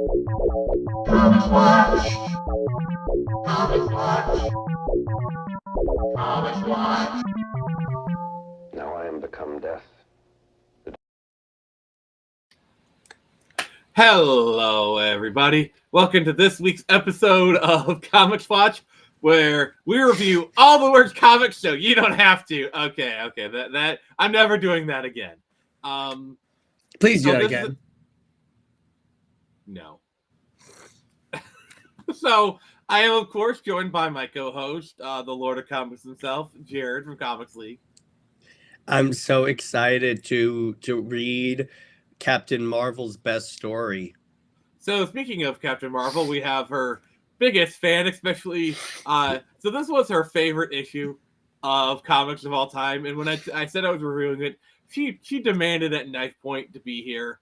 ComixWatch. ComixWatch. ComixWatch. Now I am become death. Hello, everybody. Welcome to this week's episode of Comix Watch, where we review all the worst comics, so you don't have to. Okay. That I'm never doing that again. Please do that again. No. So I am, of course, joined by my co-host, the Lord of Comics himself, Jared from Comics League. I'm so excited to read Captain Marvel's best story. So speaking of Captain Marvel, we have her biggest fan, especially. So this was her favorite issue of comics of all time, and when I said I was reviewing it, she demanded at knife point to be here.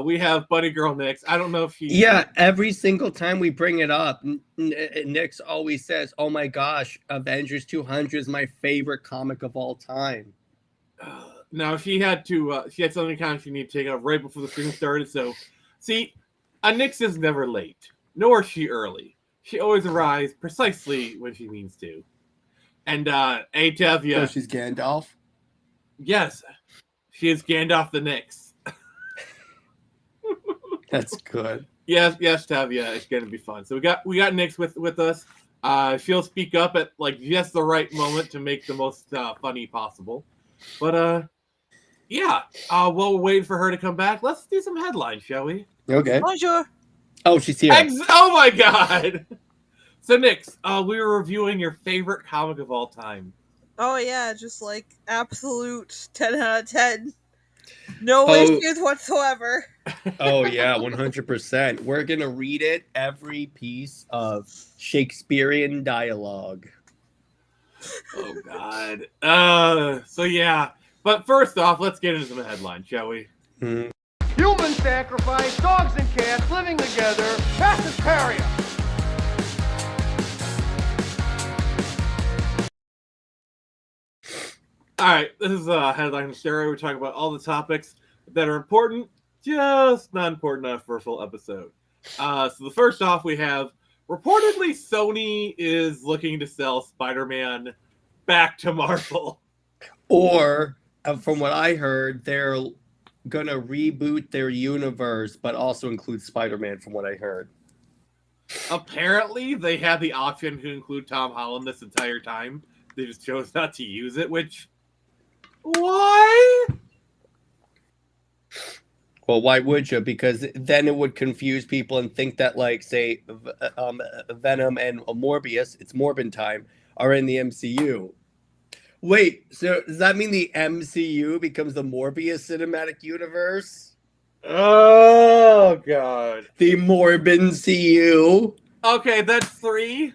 We have Bunny Girl Nix. I don't know if she. Yeah, every single time we bring it up, Nix always says, "Oh my gosh, Avengers 200 is my favorite comic of all time." Now she had something kind of she needed to take off right before the stream started. So, see, Nix is never late, nor is she early. She always arrives precisely when she means to. And Tevya. So she's Gandalf. Yes, she is Gandalf the Nix. That's good. Yes, Tevya. It's gonna be fun. So we got Nix with us. She'll speak up at like just the right moment to make the most funny possible. But yeah. While we're waiting for her to come back, let's do some headlines, shall we? Okay. Bonjour. Oh, she's here. Oh my god. So Nix, we were reviewing your favorite comic of all time. Oh yeah, just like absolute 10 out of 10. No issues whatsoever. Oh yeah, 100%. We're gonna read it, every piece of Shakespearean dialogue. Oh god. So yeah. But first off, let's get into some headlines, shall we? Human sacrifice, dogs and cats living together, mass hysteria. Alright, this is Headline Hysteria. We're talking about all the topics that are important, just not important enough for a full episode. So the first off, we have, reportedly Sony is looking to sell Spider-Man back to Marvel. Or, from what I heard, they're gonna reboot their universe, but also include Spider-Man, from what I heard. Apparently, they had the option to include Tom Holland this entire time. They just chose not to use it, which... Why? Well, why would you? Because then it would confuse people and think that, like, say, Venom and Morbius, it's Morbin time, are in the MCU. Wait, so does that mean the MCU becomes the Morbius cinematic universe? Oh, God. The Morbin CU? Okay, that's 3.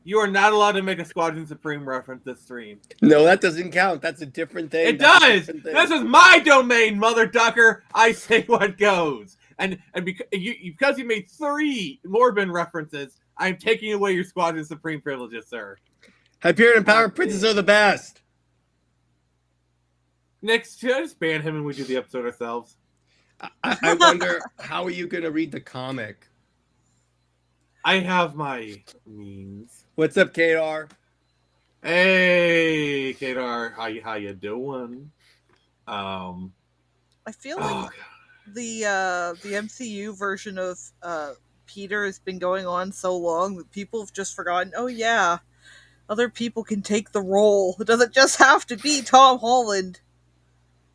You are not allowed to make a Squadron Supreme reference this stream. No, that doesn't count. That's a different thing. It does! This is my domain, mother ducker. I say what goes. And because you made 3 Morbin references, I'm taking away your Squadron Supreme privileges, sir. Hyperion and Power Princes are the best. Nix, should I just ban him and we do the episode ourselves? I wonder, how are you going to read the comic? I have my means. What's up, Kadar? Hey, Kadar, how you doing? I feel like the MCU version of Peter has been going on so long that people have just forgotten. Oh yeah, other people can take the role. It doesn't just have to be Tom Holland.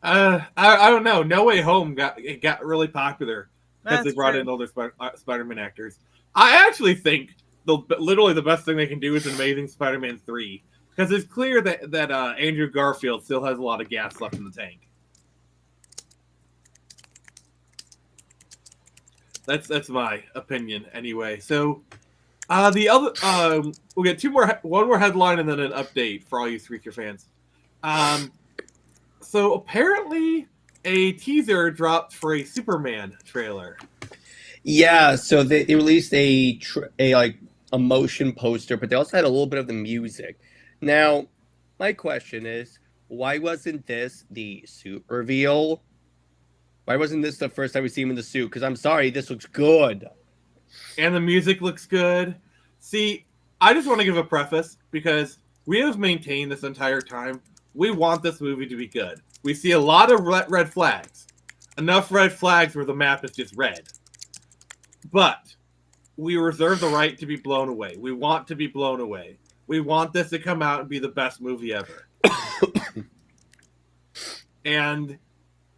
I don't know. No Way Home got really popular because they brought in older Spider-Man actors. I actually think literally the best thing they can do is Amazing Spider-Man 3, because it's clear that Andrew Garfield still has a lot of gas left in the tank. That's my opinion anyway. So the other we'll get one more headline and then an update for all you Screecher fans. So apparently a teaser dropped for a Superman trailer. Yeah, so they released a motion poster, but they also had a little bit of the music. Now, my question is, why wasn't this the suit reveal? Why wasn't this the first time we see him in the suit? Because I'm sorry, this looks good. and the music looks good. See, I just want to give a preface because we have maintained this entire time. We want this movie to be good. We see a lot of red flags. Enough red flags where the map is just red. But we reserve the right to be blown away. We want to be blown away. We want this to come out and be the best movie ever. And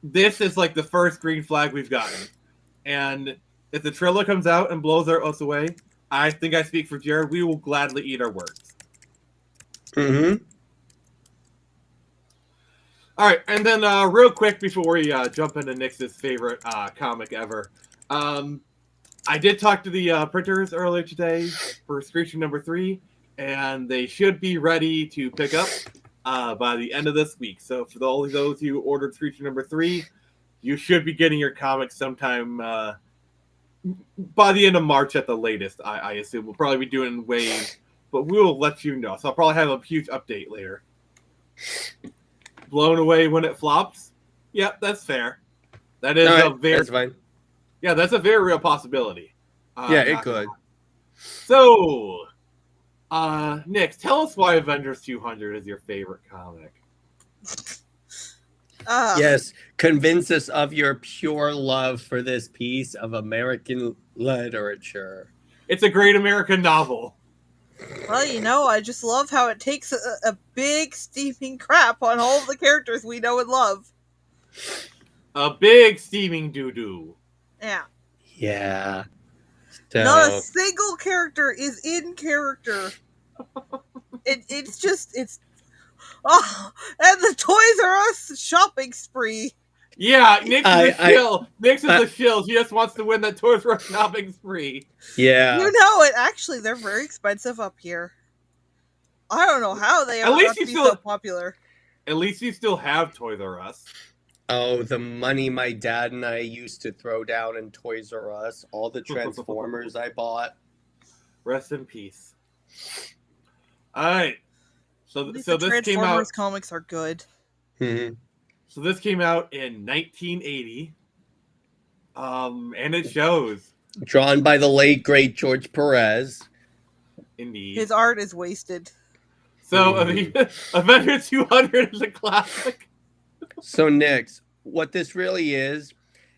this is like the first green flag we've gotten. And if the trailer comes out and blows us away, I think I speak for Jared, we will gladly eat our words. Mm-hmm. All right, and then real quick before we jump into Nick's favorite comic ever, I did talk to the printers earlier today for Screeching number 3, and they should be ready to pick up by the end of this week. So for all of those who ordered Screeching number 3, you should be getting your comics sometime by the end of March at the latest, I assume. We'll probably be doing waves, but we will let you know. So I'll probably have a huge update later. Blown away when it flops? Yep, that's fair. That is that's fine. Yeah, that's a very real possibility. Yeah, it could. So, Nick, tell us why Avengers 200 is your favorite comic. Yes, convince us of your pure love for this piece of American literature. It's a great American novel. Well, I just love how it takes a big steaming crap on all of the characters we know and love. A big steaming doo-doo. Yeah. Yeah. So... Not a single character is in character. It's oh, and the Toys R Us shopping spree. Yeah, Nick's a shill. Nick's a shill. She just wants to win that Toys R Us shopping spree. Yeah. Actually, they're very expensive up here. I don't know how they are so popular. At least you still have Toys R Us. Oh, the money my dad and I used to throw down in Toys R Us. All the Transformers I bought. Rest in peace. All right. So this came out. Transformers comics are good. Mm-hmm. So this came out in 1980. And it shows. Drawn by the late, great George Perez. Indeed. His art is wasted. So, Avengers 200 is a classic. So, Nick, what this really is,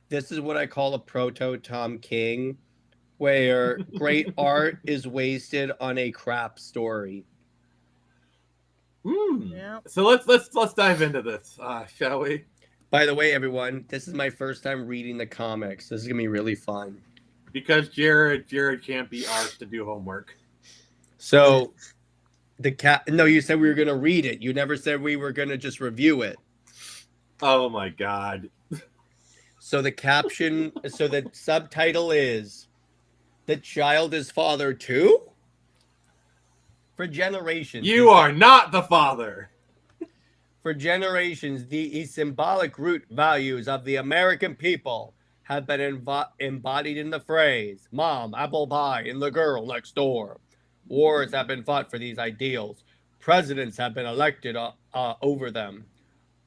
this is what I call a proto Tom King, where great art is wasted on a crap story. Yeah. So let's dive into this, shall we? By the way, everyone, this is my first time reading the comics. This is gonna be really fun. Because Jared can't be asked to do homework. So no, you said we were gonna read it. You never said we were gonna just review it. Oh my god. So the subtitle is "The Child is Father Too?" For generations. You are not the father. For generations, the symbolic root values of the American people have been embodied in the phrase, "Mom, apple pie, and the girl next door." Wars have been fought for these ideals. Presidents have been elected over them.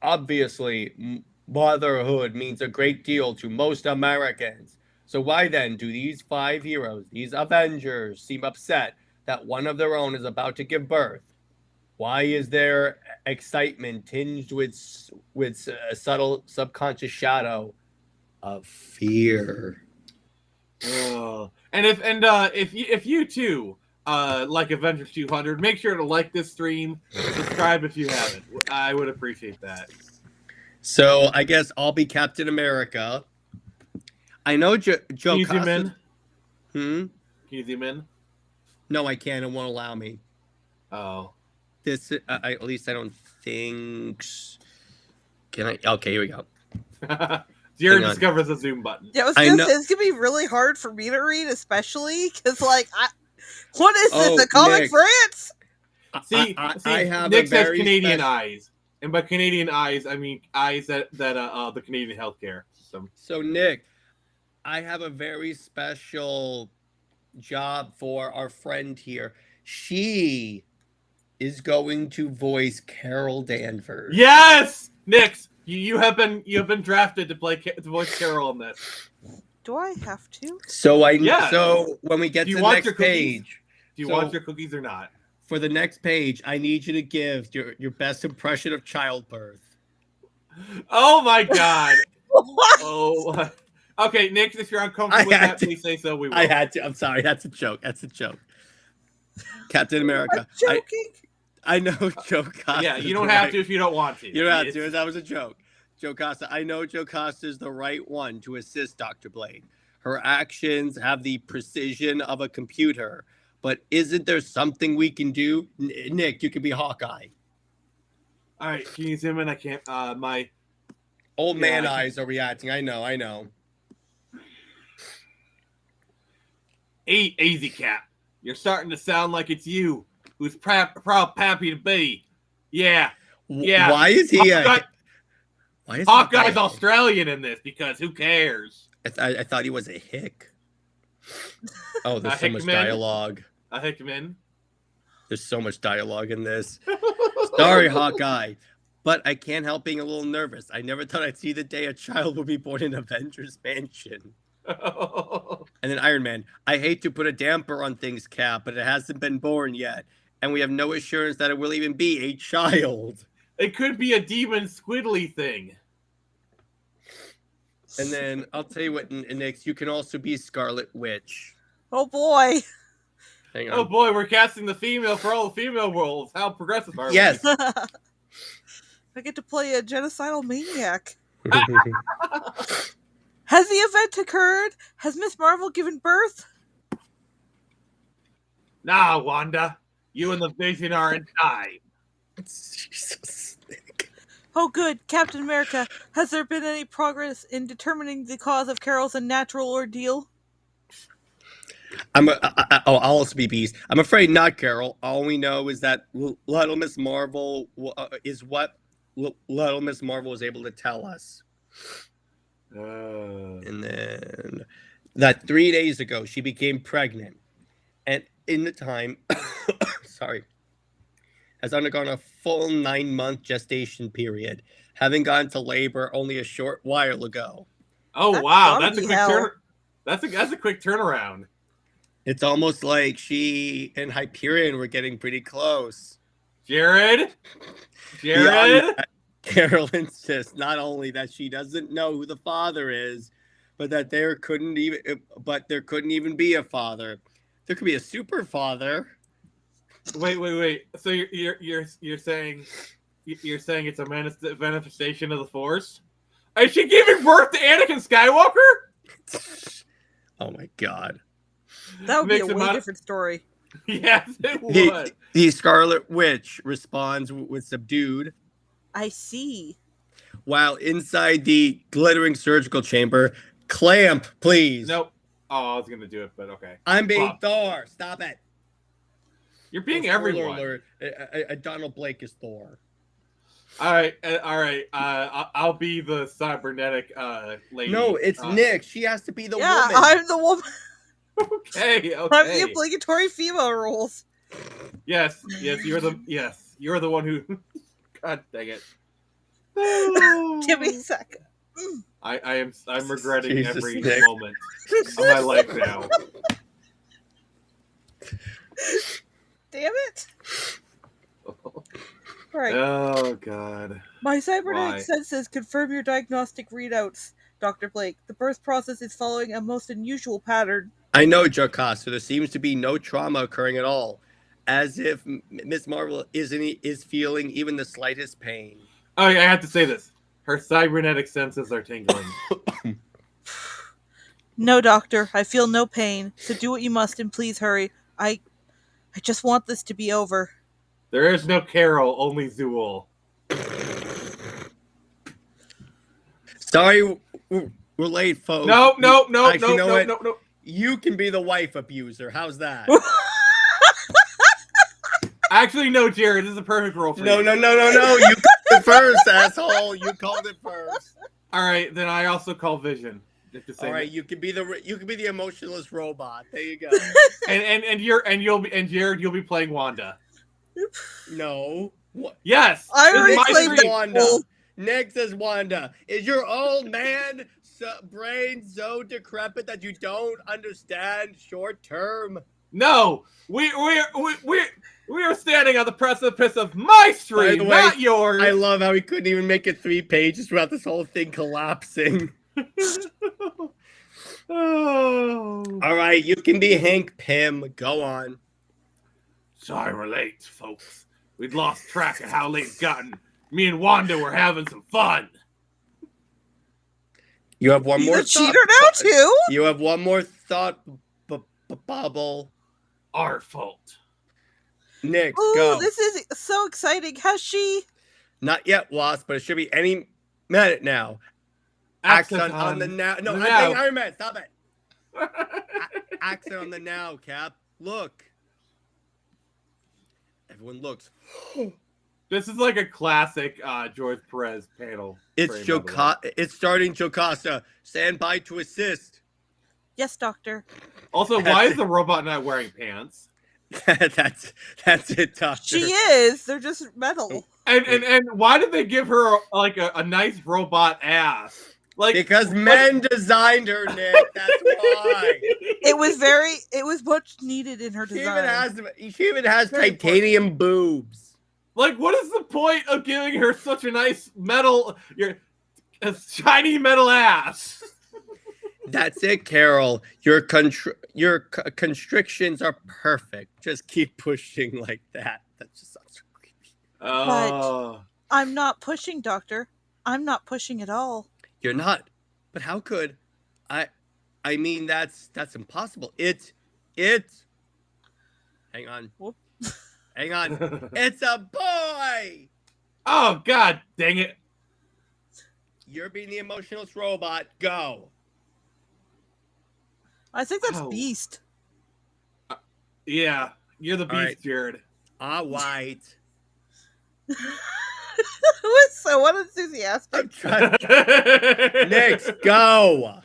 Obviously, motherhood means a great deal to most Americans. So why then do these 5 heroes, these Avengers, seem upset that one of their own is about to give birth? Why is their excitement tinged with a subtle subconscious shadow of fear? Oh. And if you too like Avengers 200, make sure to like this stream, subscribe if you haven't. I would appreciate that. So I guess I'll be Captain America. I know Joe. Can you zoom in? Can you zoom in? No, I can't. It won't allow me. Oh. This, at least I don't think. Can I? Okay, here we go. Jared discovers the zoom button. Yeah, it's gonna be really hard for me to read, especially because, what is this? A Comic Nick, France? See, I have Nick has Canadian eyes, and by Canadian eyes, I mean eyes that the Canadian healthcare system. So, Nick, I have a very special job for our friend here. She is going to voice Carol Danvers. Yes, Nick, you have been drafted to voice Carol in this. Do I have to? So Yeah. So when we get Do to you the want next your cookies? page, Do you So- want your cookies or not? for the next page, I need you to give your best impression of childbirth. Oh my god. What? Oh. Okay, Nick, if you're uncomfortable with that, please say so. We will. I had to. I'm sorry. That's a joke. That's a joke. Captain America. I'm joking. I know Joe Costa. Yeah, you don't have to if you don't want to. You don't have to. That was a joke. Joe Costa. I know Joe Costa is the right one to assist Dr. Blade. Her actions have the precision of a computer. But isn't there something we can do? Nick, you can be Hawkeye. All right, can you zoom in? I can't. My Old man I eyes are reacting. I know. Easy, Cap. You're starting to sound like it's you who's proud pappy to be. Yeah. Yeah. Why is he? Why is Hawkeye's he Australian in this because who cares? I thought he was a hick. Oh, there's so much Hickman. dialogue. A Hickman. There's so much dialogue in this. Sorry, Hawkeye, but I can't help being a little nervous. I never thought I'd see the day a child would be born in Avengers Mansion. And then Iron Man, I hate to put a damper on things, Cap, but it hasn't been born yet. And we have no assurance that it will even be a child. It could be a demon squiddly thing. And then I'll tell you what, Nix, you can also be Scarlet Witch. Oh boy. Hang on. Oh boy, we're casting the female for all the female roles. How progressive are we? Yes. I get to play a genocidal maniac. Has the event occurred? Has Miss Marvel given birth? Nah, Wanda. You and the Vision are in time. Jesus. Oh good, Captain America, has there been any progress in determining the cause of Carol's unnatural ordeal? I'll also be Beast. I'm afraid not, Carol. All we know is that Little Miss Marvel is what Little Miss Marvel was able to tell us. And then that 3 days ago, she became pregnant. And in the time, sorry, has undergone a full 9-month gestation period, having gone to labor only a short while ago. Oh That's wow, that's a bloody quick hell. turn. That's a quick turnaround. It's almost like she and Hyperion were getting pretty close. Jared. Beyond that, Carol insists not only that she doesn't know who the father is, but that there couldn't even be a father. There could be a super father. Wait. So you're saying it's a manifestation of the Force? Is she giving birth to Anakin Skywalker? Oh my god. That would be a Makes him way out- different story. Yes, it would. The Scarlet Witch responds with subdued, I see. while inside the glittering surgical chamber, clamp, please. Nope. Oh, I was gonna do it, but okay. I'm being Fuck. Thor. Stop it. You're being Spoiler everyone. alert, Donald Blake is Thor. All right. I'll be the cybernetic lady. No, it's Nick. She has to be the Yeah, woman. I'm the woman. Okay. I'm the Okay. obligatory female roles. Yes. You're the one who. God dang it. Give me a second. I'm regretting Jesus, every Nick. moment of my life now. Damn it. Right. Oh God. My cybernetic Why? senses confirm your diagnostic readouts, Dr. Blake. The birth process is following a most unusual pattern. I know, Jocasta. There seems to be no trauma occurring at all, as if Miss Marvel is feeling even the slightest pain. Oh, yeah, I have to say this. Her cybernetic senses are tingling. No, doctor, I feel no pain. So do what you must and please hurry. I just want this to be over. There is no Carol, only Zool. Sorry, we're late, folks. No. Actually, you know what? No. You can be the wife abuser. How's that? Actually, no, Jared. This is a perfect role for No. you. You called it first, asshole. You called it first. All right, then I also call Vision. Just to say All right, that. you can be the emotionless robot. There you go. and Jared, you'll be playing Wanda. No. What? Yes. I this is already my played dream. the- Wanda. Next is Wanda. Is your old man brain so decrepit that you don't understand short term? No, we are standing on the precipice of my stream, way, not yours. I love how he couldn't even make it 3 pages without this whole thing collapsing. Oh. All right, you can be Hank Pym. Go on. Sorry we're late, folks. We'd lost track of how late it's gotten. Me and Wanda were having some fun. You have one He's more a cheater now too. You have one more thought, Bubble. Our fault. Nick, Ooh, go. this is so exciting. Has she? Not yet, Wasp, but it should be any minute now. Accent on the now. No, I'm saying Iron Man. Stop it. Accent on the now, Cap. Look. Everyone looks. This is like a classic George Perez panel. It's starting Jocasta. Stand by to assist. Yes, Doctor. Also, why is the robot not wearing pants? that's it, Doctor. She is. They're just metal. And why did they give her like a nice robot ass? Like because men designed her, Nick. That's why. It was much needed in her design. She even has titanium boobs. Like, what is the point of giving her such a nice a shiny metal ass? That's it, Carol. Your constrictions are perfect. Just keep pushing like that. That just sounds so creepy. Oh. But I'm not pushing, Doctor. I'm not pushing at all. You're not. But how could I mean that's impossible. Hang on. Whoop. Hang on. It's a boy. Oh god, dang it. You're being the emotionless robot. Go. I think that's Beast. Yeah, you're the Beast, right. Jared. All right. Who is so unenthusiastic? I'm trying. Next, go.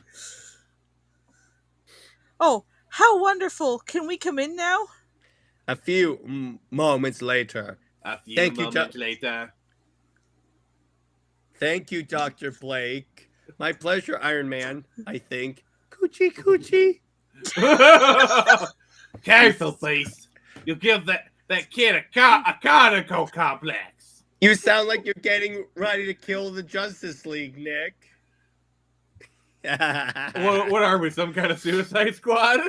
Oh, how wonderful. Can we come in now? A few moments later. Thank you, later. Thank you, Dr. Blake. My pleasure, Iron Man, I think. Coochie, coochie. Careful, please. You give that kid a carnival complex. You sound like you're getting ready to kill the Justice League, Nick. What are we, some kind of Suicide Squad?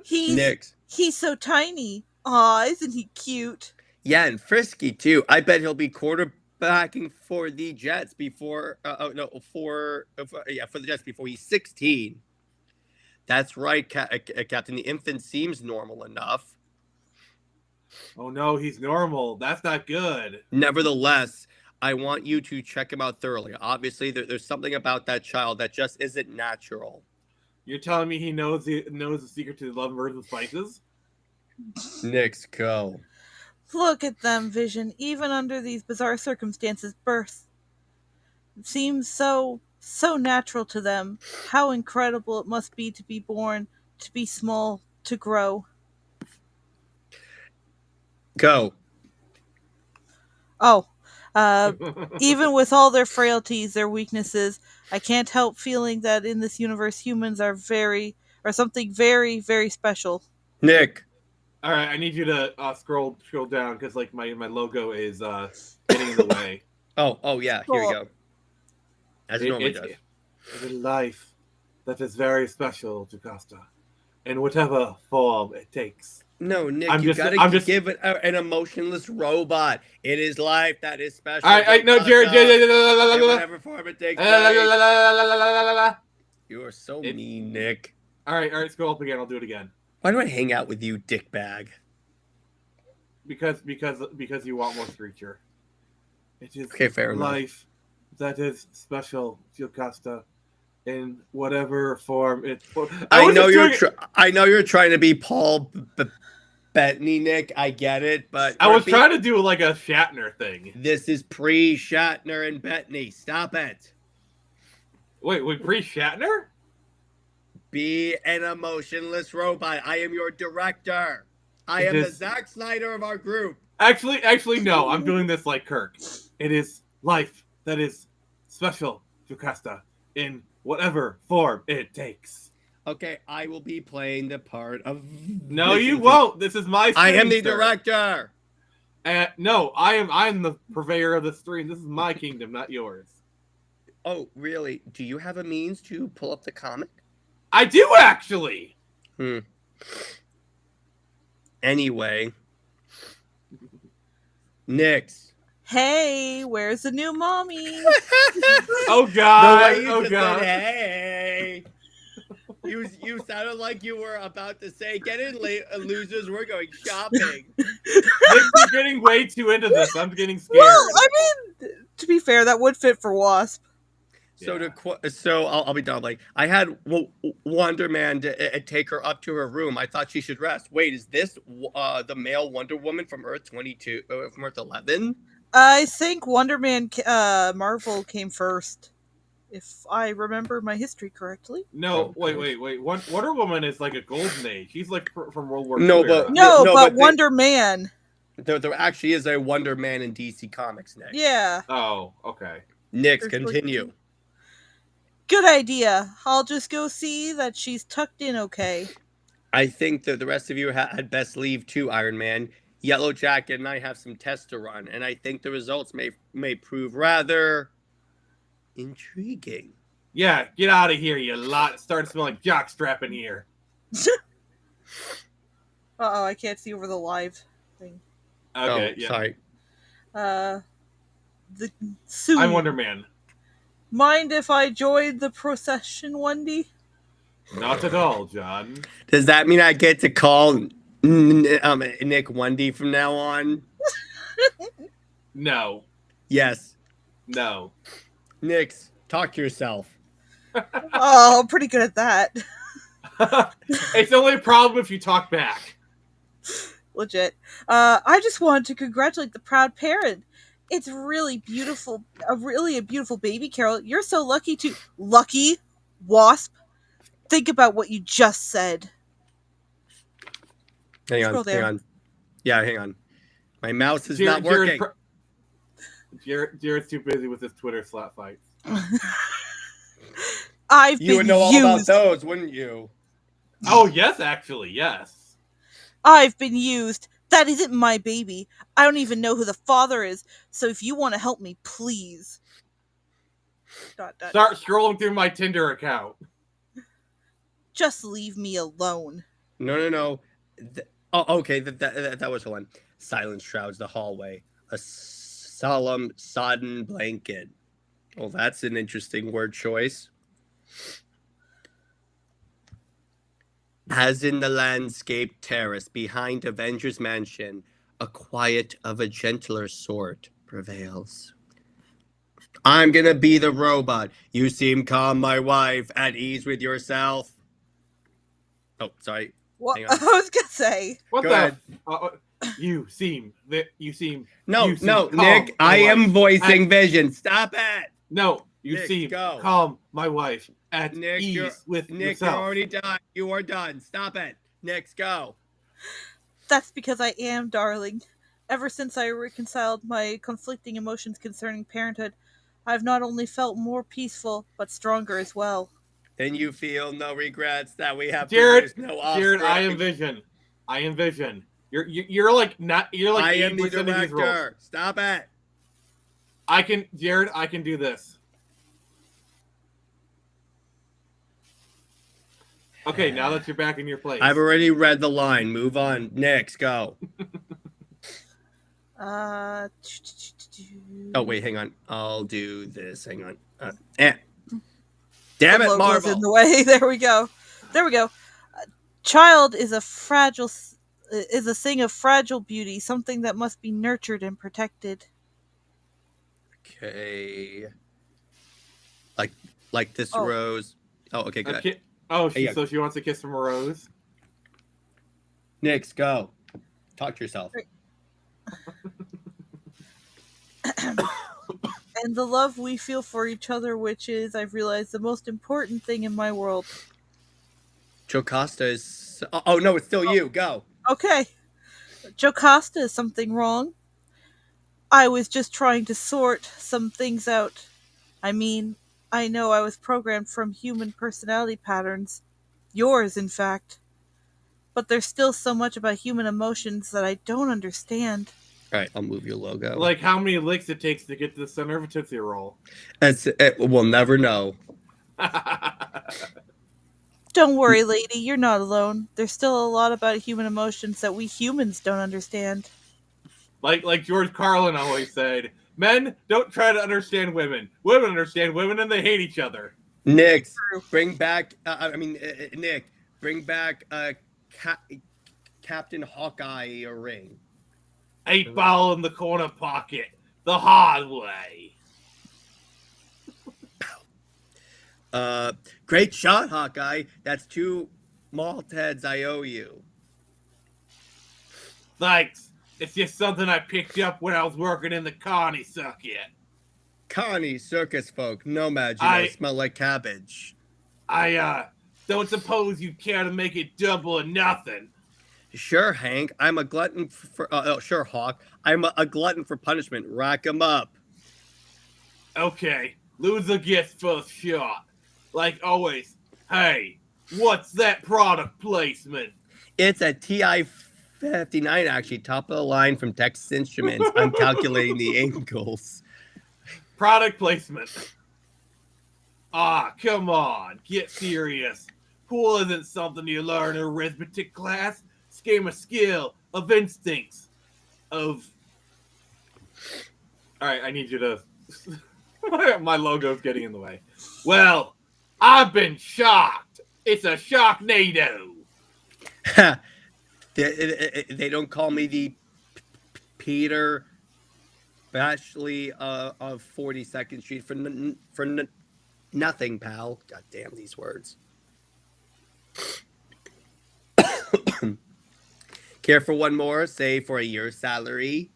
He's so tiny. Aw, isn't he cute? Yeah, and frisky too. I bet he'll be quarterbacking for the Jets before. For the Jets before he's 16. That's right, Captain. The infant seems normal enough. Oh no, he's normal. That's not good. Nevertheless, I want you to check him out thoroughly. Obviously, there's something about that child that just isn't natural. You're telling me he knows the secret to love, herbs, and spices? Nix, go. Look at them, Vision. Even under these bizarre circumstances, birth seems so natural to them. How incredible it must be to be born, to be small, to grow. Go. Oh, even with all their frailties, their weaknesses, I can't help feeling that in this universe, humans are something very, very special. Nick. All right, I need you to scroll down because like my logo is getting in the way. Oh yeah, here we go. As it normally does. It's a life that is very special to Costa, in whatever form it takes. No, Nick, you gotta give it an emotionless robot. It is life that is special. I know, Jared. Whatever form it takes. You are so mean, Nick. All right, scroll up again. I'll do it again. Why do I hang out with you, dickbag? Because you want more creature. It is fair life that is special to Costa in whatever form it. I know you're trying to be Paul Bettany, Nick. I get it, but I was trying to do like a Shatner thing. This is pre-Shatner and Bettany. Stop it. Wait, pre-Shatner? Be an emotionless robot. I am your director. I am the Zack Snyder of our group. Actually, no. I'm doing this like Kirk. It is life that is special to Costa in whatever form it takes. Okay, I will be playing the part of. No, you won't. This is my stream, I am the sir. director. No, I'm the purveyor of the stream. This is my kingdom, not yours. Oh, really? Do you have a means to pull up the comic? I do actually. Anyway, Nix. Hey, where's the new mommy? Oh The God! way you Oh just God! said, hey. You sounded like you were about to say, "Get in, losers. We're going shopping." You're getting way too into this. I'm getting scared. Well, I mean, to be fair, that would fit for Wasp. So Yeah. I'll be done. Like I had Wonder Man take her up to her room. I thought she should rest. Wait, is this the male Wonder Woman from Earth 22 from Earth 11? I think Wonder Man Marvel came first, if I remember my history correctly. No, wait. Wonder Woman is like a golden age. He's like from World War No, II. but- No, no, but but Wonder Man. There actually is a Wonder Man in DC Comics next. Yeah. Oh, okay. Nix, There's continue. Good idea. I'll just go see that she's tucked in okay. I think that the rest of you had best leave too, Iron Man. Yellow Jacket and I have some tests to run, and I think the results may prove rather intriguing. Yeah, get out of here, you lot. Starting smelling jockstrap in here. Uh-oh, I can't see over the live thing. Okay, yeah. Sorry. The soon. I'm Wonder Man. Mind if I join the procession, Wendy? Not at all, John. Does that mean I get to call Nick Wendy from now on? No. Yes. No. Nix, talk to yourself. Oh, I'm pretty good at that. It's only a problem if you talk back. Legit. I just wanted to congratulate the proud parent. It's really beautiful. Really a beautiful baby, Carol. You're so lucky to... Lucky? Wasp? Think about what you just said. Hang Scroll on. there. Hang on. Yeah, hang on. My mouse is not working. Jared's too busy with his Twitter slap fights. I've You been would know all about used. those, wouldn't you? Oh, yes, actually, yes. I've been used. That isn't my baby. I don't even know who the father is. So if you want to help me, please. ... Start scrolling through my Tinder account. Just leave me alone. No. Okay. That was the one. Silence shrouds the hallway. A solemn, sodden blanket. Well, that's an interesting word choice. As in the landscape terrace behind Avengers Mansion, a quiet of a gentler sort prevails. I'm gonna be the robot. You seem calm, my wife, at ease with yourself. Oh, sorry. What? Hang I on. was gonna say. What Go the? ahead. You seem. No, you seem no, calm, Nick, my I am wife. voicing Vision. Stop it. No, you Nick, seem go. calm, my wife, at Nick, ease with Nick, yourself. you're already done. You are done. Stop it. Nick, go. That's because I am, darling. Ever since I reconciled my conflicting emotions concerning parenthood, I've not only felt more peaceful, but stronger as well. Then you feel no regrets that we have Jared, produced no offspring. Jared, I am Vision. I am Vision. You're like not. You're like I am the 80% of these roles. director. Stop it. Jared, I can do this. Okay, now that you're back in your place. I've already read the line. Move on. Next, go. Oh, Oh, wait, hang on. I'll do this. Hang on. Damn it, logo's Marvel. in the way. There we go. Child is a thing of fragile beauty, something that must be nurtured and protected. Okay. Like this Oh. rose. Oh, okay, good. Okay. Oh, Hey, yeah. so she wants a kiss from a rose. Nix, go. Talk to yourself. And the love we feel for each other, which is, I've realized, the most important thing in my world. Jocasta is. Oh, no, it's still you. Go. Okay. Jocasta, is something wrong? I was just trying to sort some things out. I I know I was programmed from human personality patterns. Yours, in fact. But there's still so much about human emotions that I don't understand. All right, I'll move your logo. Like how many licks it takes to get to the center of a Tootsie Roll. We'll never know. Don't worry, lady, you're not alone. There's still a lot about human emotions that we humans don't understand. Like George Carlin always said, men don't try to understand women. Women understand women and they hate each other. Nick, bring back. Nick, bring back Captain Hawkeye a ring. 8-ball in the corner pocket, the hard way. Great shot, Hawkeye. That's 2 malt heads I owe you. Thanks. It's just something I picked up when I was working in the Carney circuit. Carney, circus folk, nomads, smell like cabbage. I don't suppose you care to make it double or nothing. Sure, Hank. I'm a glutton for. Sure, Hawk. I'm a glutton for punishment. Rack 'em up. Okay, loser gets first shot. Like always. Hey, what's that product placement? It's a TI-59, actually, top of the line from Texas Instruments. I'm calculating the angles. Product placement. Ah, come on, get serious. Pool isn't something you learn in arithmetic class. It's a game of skill, of instincts, of... Alright, I need you to... My logo's getting in the way. Well, I've been shocked. It's a shocknado. They don't call me the Peter Bashley of 42nd Street for nothing, pal. God damn these words. Care for one more? Say for a year's salary?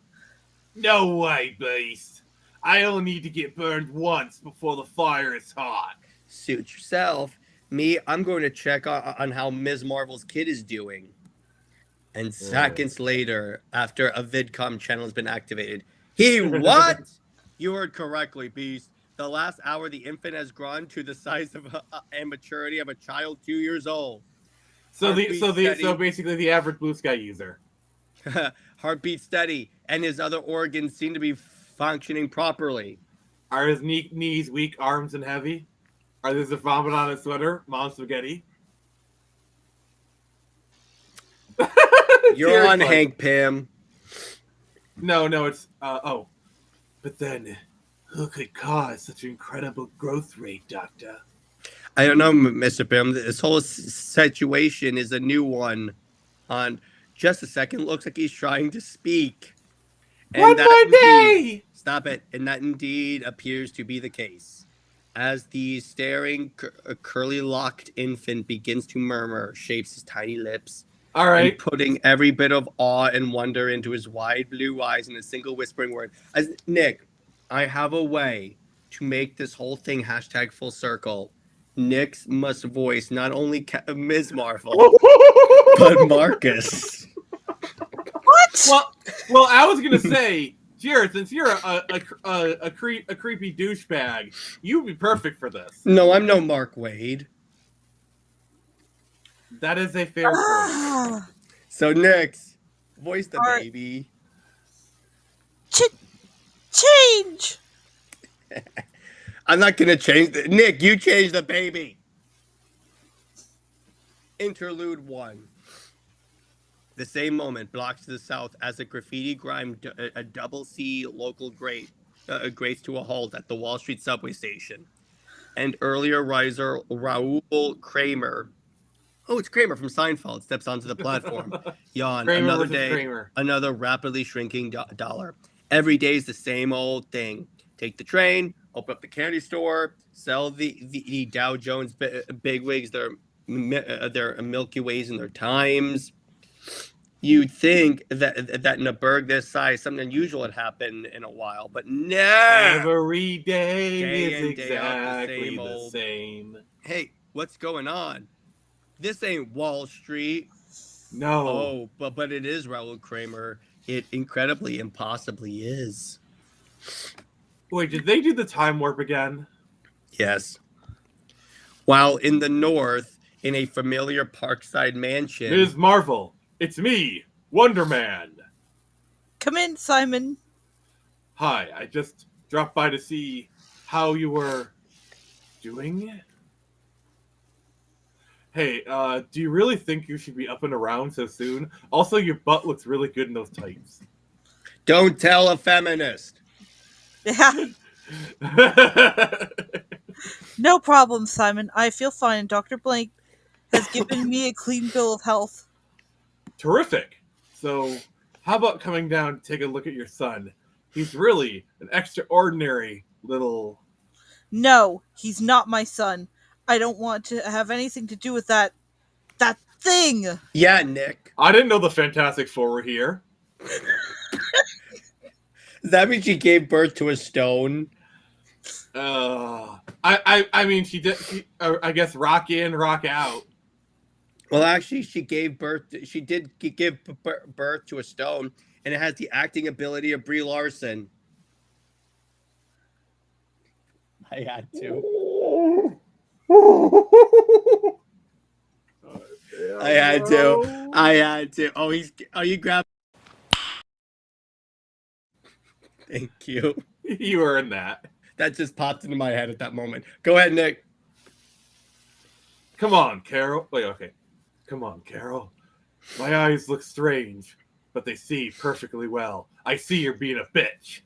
No way, beast. I only need to get burned once before the fire is hot. Suit yourself. Me, I'm going to check on how Ms. Marvel's kid is doing. And seconds later, after a VidCom channel has been activated. He what? You heard correctly, Beast. The last hour, the infant has grown to the size of and maturity of a child 2 years old. So basically the average Blue Sky user. Heartbeat steady, and his other organs seem to be functioning properly. Are his knees weak, arms and heavy? Are there a vomit on his sweater? Mom spaghetti? You're on, Hank Pym. No, it's but then who could cause such an incredible growth rate, Doctor? I don't know, Mr. Pym. This whole situation is a new one. On just a second, looks like he's trying to speak. And one more day! Stop it. And that indeed appears to be the case. As the staring, curly-locked infant begins to murmur, shapes his tiny lips, all right, putting every bit of awe and wonder into his wide blue eyes in a single whispering word. As Nick, I have a way to make this whole thing hashtag full circle. Nick's must voice not only Ms. Marvel, but Marcus. What? Well, I was gonna say, Jared, since you're a creepy douchebag, you'd be perfect for this. No, I'm no Mark Wade. That is a fair point. So, Nick's voice the All right. baby. Change! I'm not going to change. Nick, you change the baby. Interlude 1. The same moment, blocks to the south, as a graffiti grime, a double C local grates to a halt at the Wall Street subway station. And earlier riser Raoul Kramer. Oh, it's Kramer from Seinfeld. Steps onto the platform. Yawn. Kramer another versus day. Kramer. Another rapidly shrinking dollar. Every day is the same old thing. Take the train, open up the candy store, sell the Dow Jones bigwigs their Milky Ways and their times. You'd think that in a burg this size, something unusual had happened in a while, but no. Every day is in, day out, exactly the same. Hey, what's going on? This ain't Wall Street. No. Oh, but it is Raoul Kramer. It incredibly, impossibly is. Wait, did they do the time warp again? Yes. While in the north, in a familiar parkside mansion. Ms. Marvel, it's me, Wonder Man. Come in, Simon. Hi, I just dropped by to see how you were doing. Hey, do you really think you should be up and around so soon? Also, your butt looks really good in those tights. Don't tell a feminist. Yeah. No problem, Simon. I feel fine. Dr. Blank has given me a clean bill of health. Terrific. So, how about coming down to take a look at your son? He's really an extraordinary little... No, he's not my son. I don't want to have anything to do with that thing. Yeah, Nick. I didn't know the Fantastic Four were here. Does that mean she gave birth to a stone? I mean, she did. I guess rock in, rock out. Well, actually, she gave birth. She did give birth to a stone, and it has the acting ability of Brie Larson. I had to. I had to. I had to. Oh, you grabbed. Thank you. You earned that. That just popped into my head at that moment. Go ahead, Nick. Come on, Carol. Wait, okay. Come on, Carol. My eyes look strange, but they see perfectly well. I see you're being a bitch.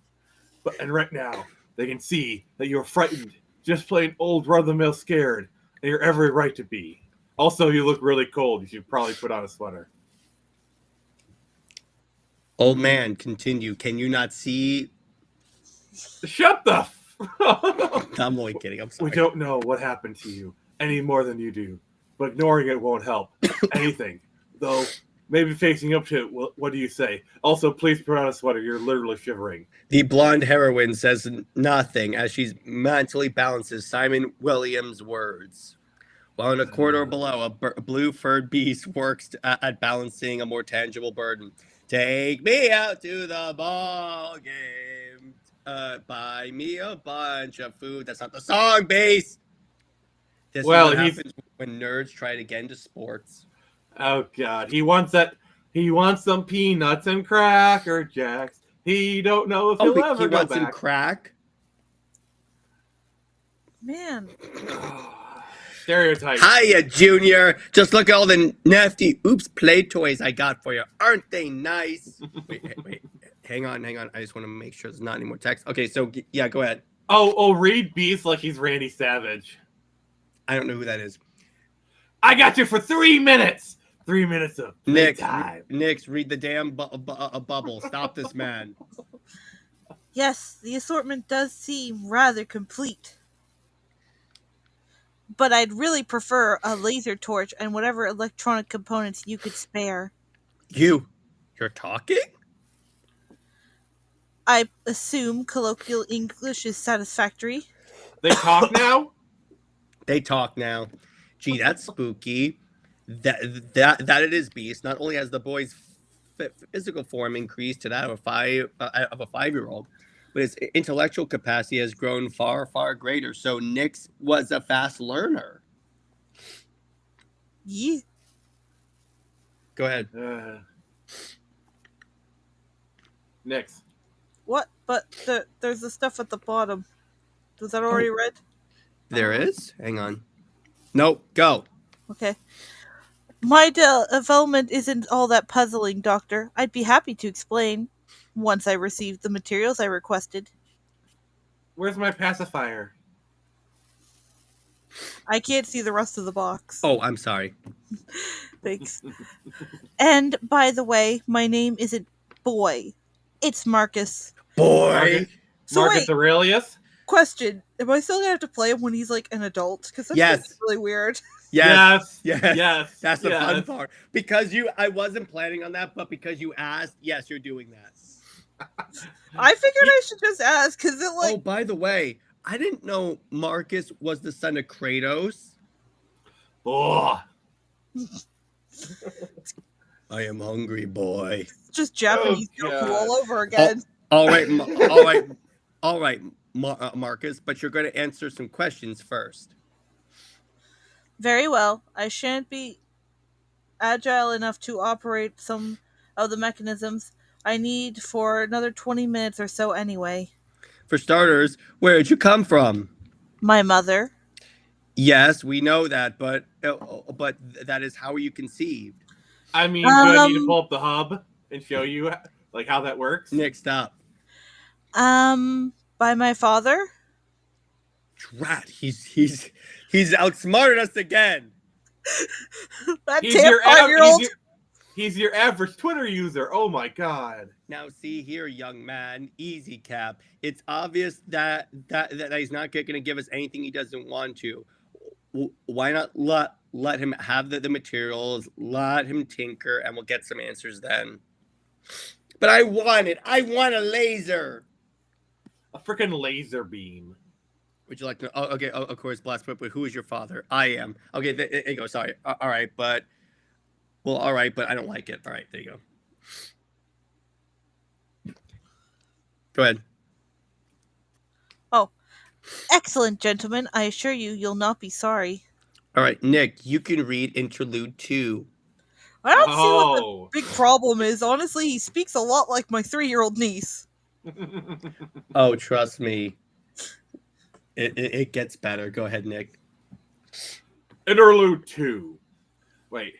And right now, they can see that you're frightened, just plain old run-of-the-mill scared, and you're every right to be. Also, you look really cold. You should probably put on a sweater. Old man, continue. Can you not see? Shut the I'm only kidding. I'm sorry. We don't know what happened to you any more than you do, but ignoring it won't help anything. Though, maybe facing up to it, what do you say? Also, please put on a sweater. You're literally shivering. The blonde heroine says nothing as she mentally balances Simon Williams' words. While in a corridor below, a blue-furred beast works at balancing a more tangible burden. Take me out to the ball game. Buy me a bunch of food. That's not the song, Beast. This is what happens when nerds try to get into sports. Oh God, he wants that. He wants some peanuts and Cracker Jacks. He don't know if he'll ever go back. Some crack. Man. Stereotype. Hiya, Junior. Just look at all the nifty play toys I got for you. Aren't they nice? Wait. Hang on. I just want to make sure there's not any more text. Okay, so yeah, go ahead. Oh, read Beast like he's Randy Savage. I don't know who that is. I got you for 3 minutes. 3 minutes of time. Nick, read the damn bubble. Stop this man. Yes, the assortment does seem rather complete. But I'd really prefer a laser torch and whatever electronic components you could spare. You're talking? I assume colloquial English is satisfactory. They talk now? They talk now. Gee, that's spooky. That it is, Beast. Not only has the boy's physical form increased to that of a 5-year-old, but his intellectual capacity has grown far, far greater. So Nix was a fast learner. Yeah. Go ahead. Nix. What? But there's the stuff at the bottom. Was that already read? There is? Hang on. Nope. Go. Okay. My development isn't all that puzzling, Doctor. I'd be happy to explain once I received the materials I requested. Where's my pacifier? I can't see the rest of the box. Oh, I'm sorry. Thanks. And, by the way, my name isn't Boy. It's Marcus. Boy! Marcus Aurelius? Question. Am I still going to have to play him when he's, like, an adult? Because that's really weird. Yes. Yes. That's the fun part. Because I wasn't planning on that, but because you asked, yes, you're doing that. I figured I should just ask, because it, like... Oh, by the way, I didn't know Marcus was the son of Kratos. Oh. I am hungry, boy. Just Japanese all over again. All right, Marcus, but you're going to answer some questions first. Very well. I shan't be agile enough to operate some of the mechanisms I need for another 20 minutes or so anyway. For starters, where did you come from? My mother. Yes, we know that, but that is how you conceived. I mean, do I need to pull up the hub and show you like how that works? Nick, stop. By my father? Drat, he's outsmarted us again. That He's damn your, 5-year-old. he's your average Twitter user. Oh my god. Now, see here, young man, easy, Cap. It's obvious that he's not going to give us anything he doesn't want to. Why not let him have the materials, let him tinker, and we'll get some answers then. But I want it. I want a laser. A freaking laser beam. Would you like to? Oh, okay. Oh, of course, Blast. But who is your father? I am. Okay. There you go. Sorry. All right, but all right, but I don't like it. All right. There you go. Go ahead. Oh, excellent, gentlemen. I assure you, you'll not be sorry. All right, Nick, you can read Interlude 2. I don't see what the big problem is. Honestly, he speaks a lot like my 3-year-old niece. Oh, trust me. It gets better. Go ahead, Nick. Interlude 2. Wait.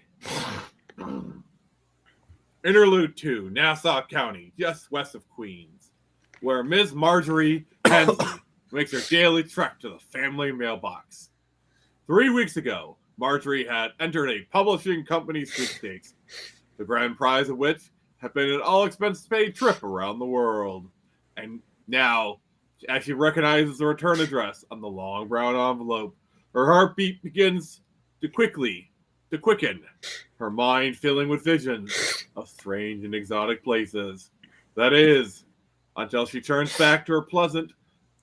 Interlude 2, Nassau County, just west of Queens, where Ms. Marjorie Hensley makes her daily trek to the family mailbox. 3 weeks ago, Marjorie had entered a publishing company sweepstakes, the grand prize of which had been an all-expense-paid trip around the world. And now, as she recognizes the return address on the long brown envelope, her heartbeat begins to quicken, her mind filling with visions of strange and exotic places. That is, until she turns back to her pleasant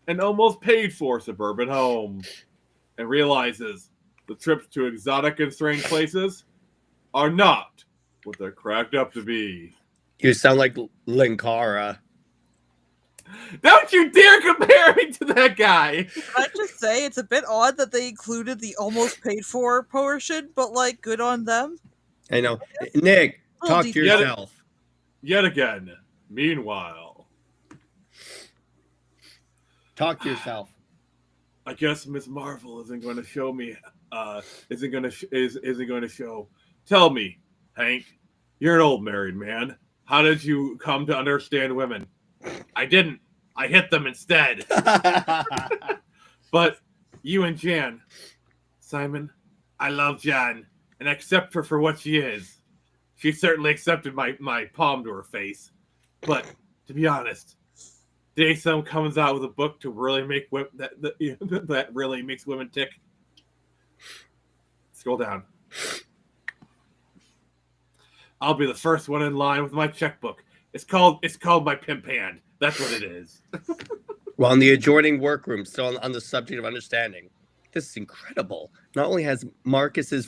and almost paid-for suburban home and realizes the trips to exotic and strange places are not what they're cracked up to be. You sound like Linkara. Don't you dare compare me to that guy! Can I just say, it's a bit odd that they included the almost paid for portion, but like, good on them. I know. Nick, talk to yourself. Yet again. Meanwhile. Talk to yourself. I guess Miss Marvel isn't going to show me. Isn't going to show. Tell me, Hank. You're an old married man. How did you come to understand women? I didn't. I hit them instead. But you and Jan, Simon, I love Jan and accept her for what she is. She certainly accepted my palm to her face. But to be honest, today someone comes out with a book to really make that really makes women tick. Scroll down. I'll be the first one in line with my checkbook. It's called my pimp hand. That's what it is. While in the adjoining workroom, still on the subject of understanding, this is incredible. Not only has Marcus's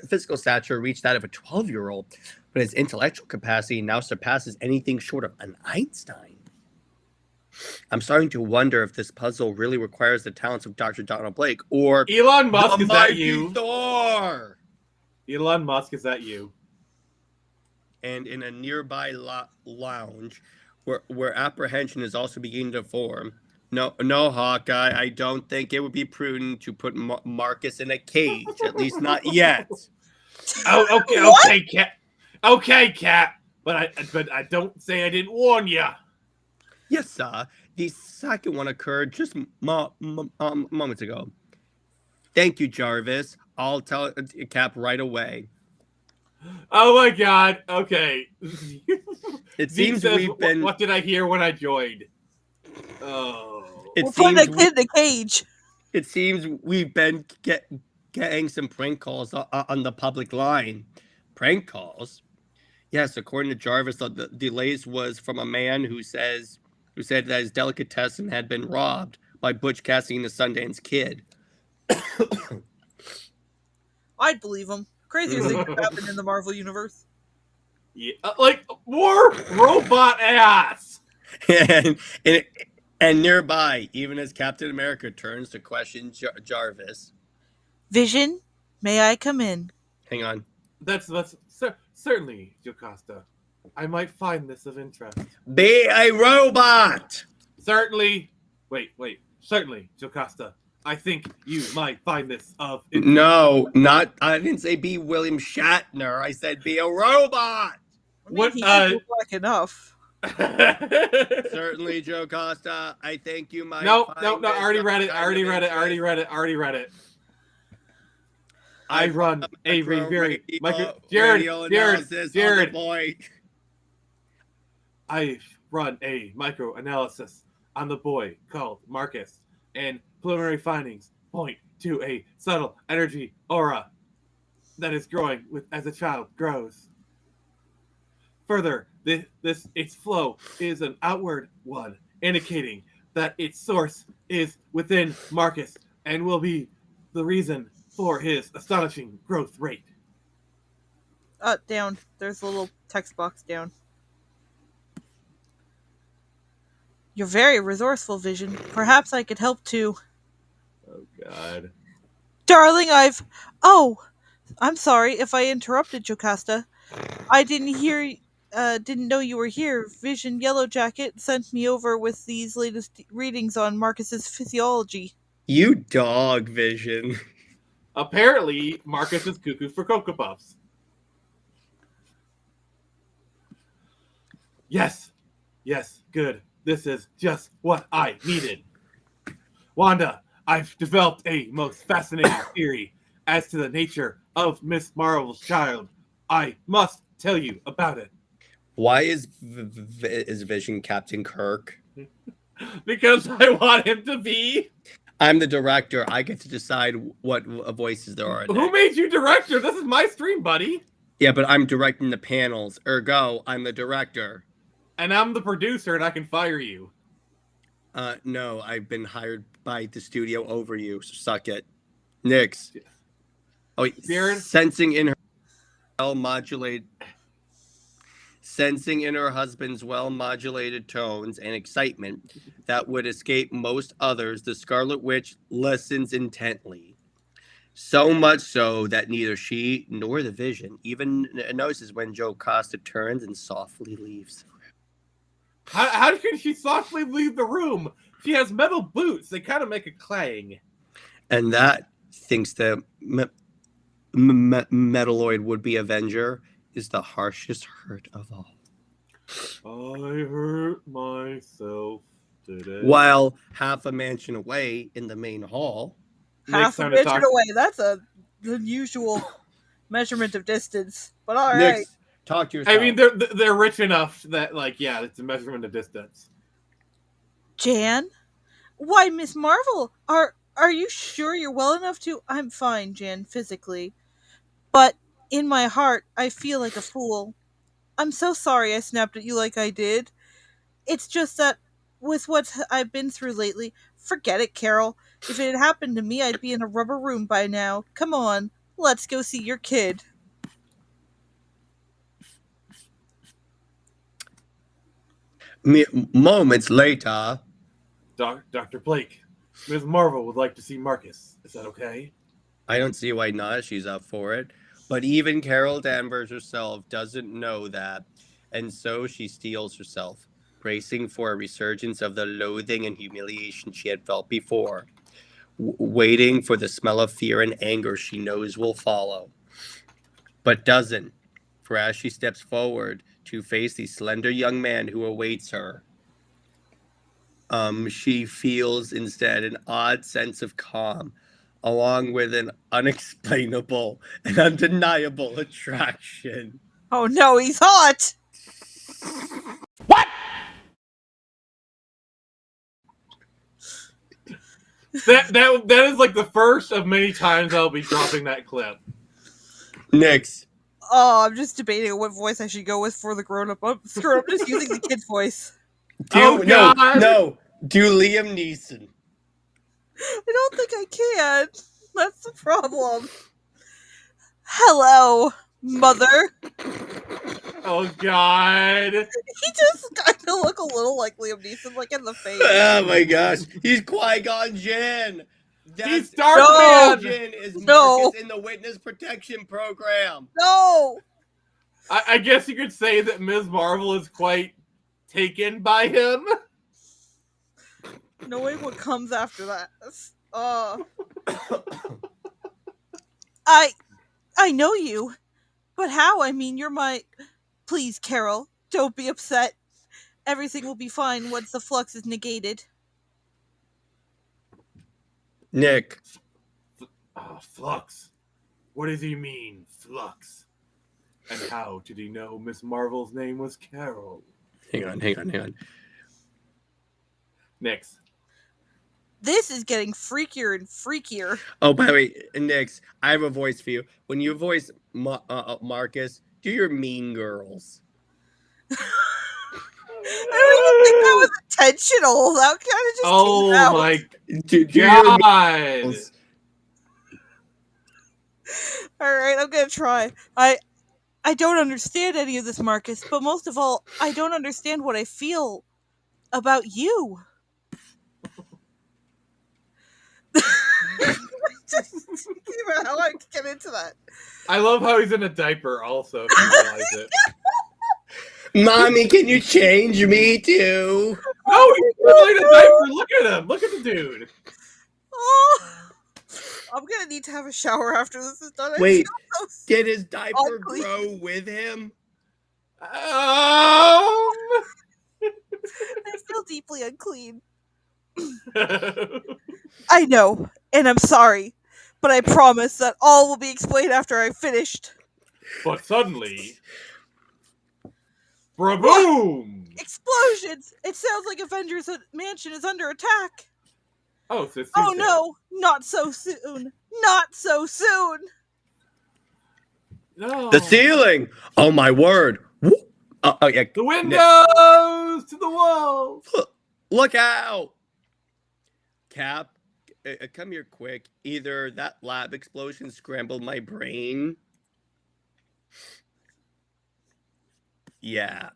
physical stature reached that of a 12-year-old, but his intellectual capacity now surpasses anything short of an Einstein. I'm starting to wonder if this puzzle really requires the talents of Dr. Donald Blake or Elon Musk. Is that you? Thor. Elon Musk, is that you? And in a nearby lounge, where apprehension is also beginning to form. No, Hawkeye, I don't think it would be prudent to put Marcus in a cage, at least not yet. Oh, okay, Cat. Okay, Cat. But I don't say I didn't warn you. Yes, sir. The second one occurred just moments ago. Thank you, Jarvis. I'll tell Cap right away. Oh my God. Okay. It seems we've been. What did I hear when I joined? Oh. We'll put that kid in a cage. It seems we've been getting some prank calls on the public line. Prank calls? Yes, according to Jarvis, the delays was from a man who said that his delicatessen had been robbed by Butch Cassidy and the Sundance Kid. I'd believe him. Craziest thing that happened in the Marvel universe. Yeah, like more robot ass. and And nearby, even as Captain America turns to question Jarvis. Vision, may I come in? Hang on. That's certainly, Jocasta. I might find this of interest. Be a robot! Certainly. Wait. Certainly, Jocasta. I think you might find this of interest. No, not. I didn't say be William Shatner. I said be a robot. I mean, he does look black enough. Certainly, Jocasta. I think you might. No. find I this already of read it. kind of interest. Already read it. I run a very radio analysis on the boy. I run a micro-analysis on the boy called Marcus, and preliminary findings point to a subtle energy aura that is growing as a child grows. Further, its flow is an outward one, indicating that its source is within Marcus and will be the reason for his astonishing growth rate. Down. There's a little text box down. You're very resourceful, Vision. Perhaps I could help too. Oh, God. Darling, Oh! I'm sorry if I interrupted, Jocasta. I didn't know you were here. Vision Yellow Jacket sent me over with these latest readings on Marcus's physiology. You dog, Vision. Apparently, Marcus is cuckoo for Cocoa Puffs. Yes, good. This is just what I needed. Wanda, I've developed a most fascinating theory as to the nature of Miss Marvel's child. I must tell you about it. Why is Vision Captain Kirk? Because I want him to be. I'm the director. I get to decide what voices there are. Who made you director? This is my stream, buddy. Yeah, but I'm directing the panels. Ergo, I'm the director. And I'm the producer, and I can fire you. No, I've been hired by the studio over you, so suck it. Nix. Oh, wait. Sensing in her husband's well-modulated tones and excitement that would escape most others, the Scarlet Witch listens intently. So much so that neither she nor the Vision even notices when Jocasta turns and softly leaves. How can she softly leave the room? She has metal boots. They kind of make a clang. And that, thinks the Metalloid would-be Avenger, is the harshest hurt of all. I hurt myself today. While half a mansion away in the main hall. Half a mansion away. That's an unusual measurement of distance. But all right. Nick, talk to yourself. I mean, they're rich enough that, like, yeah, it's a measurement of distance. Jan? Why, Miss Marvel, are you sure you're well enough to... I'm fine, Jan, physically. But in my heart, I feel like a fool. I'm so sorry I snapped at you like I did. It's just that, with what I've been through lately, forget it, Carol. If it had happened to me, I'd be in a rubber room by now. Come on, let's go see your kid. Moments later... Dr. Blake, Ms. Marvel would like to see Marcus. Is that okay? I don't see why not. She's up for it. But even Carol Danvers herself doesn't know that, and so she steels herself, bracing for a resurgence of the loathing and humiliation she had felt before, waiting for the smell of fear and anger she knows will follow. But doesn't, for as she steps forward to face the slender young man who awaits her, she feels instead an odd sense of calm, along with an unexplainable and undeniable attraction. Oh no, he's hot! What? That is like the first of many times I'll be dropping that clip. Next. Oh, I'm just debating what voice I should go with for the grown-up. Screw it, I'm just using the kid's voice. Oh, God. No. Do Liam Neeson. I don't think I can. That's the problem. Hello, mother. Oh, God. He just kind still look a little like Liam Neeson, like in the face. Oh my gosh, he's Qui-Gon Jinn. He's Darth No! Man. Jinn is No! Marcus in the Witness Protection Program. No! I guess you could say that Ms. Marvel is quite taken by him. Knowing what comes after that. I know you. But how? I mean, you're my... Please, Carol, don't be upset. Everything will be fine once the flux is negated. Nick. Flux. What does he mean, Flux? And how did he know Miss Marvel's name was Carol? Hang on. Nix. This is getting freakier and freakier. Oh, by the way, Nix, I have a voice for you. When you voice Marcus, do your Mean Girls. I don't even think that was intentional. That kind of just came out. Oh my Do your Mean God! Girls. Alright, I'm gonna try. I don't understand any of this, Marcus, but most of all, I don't understand what I feel about you. Just thinking about how I get into that. I love how he's in a diaper also, if you realize it. Mommy, can you change me too? No, he's really in a diaper! Look at him! Look at the dude! Oh, I'm gonna need to have a shower after this is done. I Wait, feel so did his diaper ugly. grow with him? I feel deeply unclean. I know, and I'm sorry, but I promise that all will be explained after I've finished. But suddenly... Braboom! Explosions! It sounds like Avengers Mansion is under attack. Oh, so it's Oh no, not so soon. Not so soon. No. The ceiling! Oh my word! Oh yeah. The windows to the walls! Look out! Cap, come here quick. Either that lab explosion scrambled my brain. Yeah.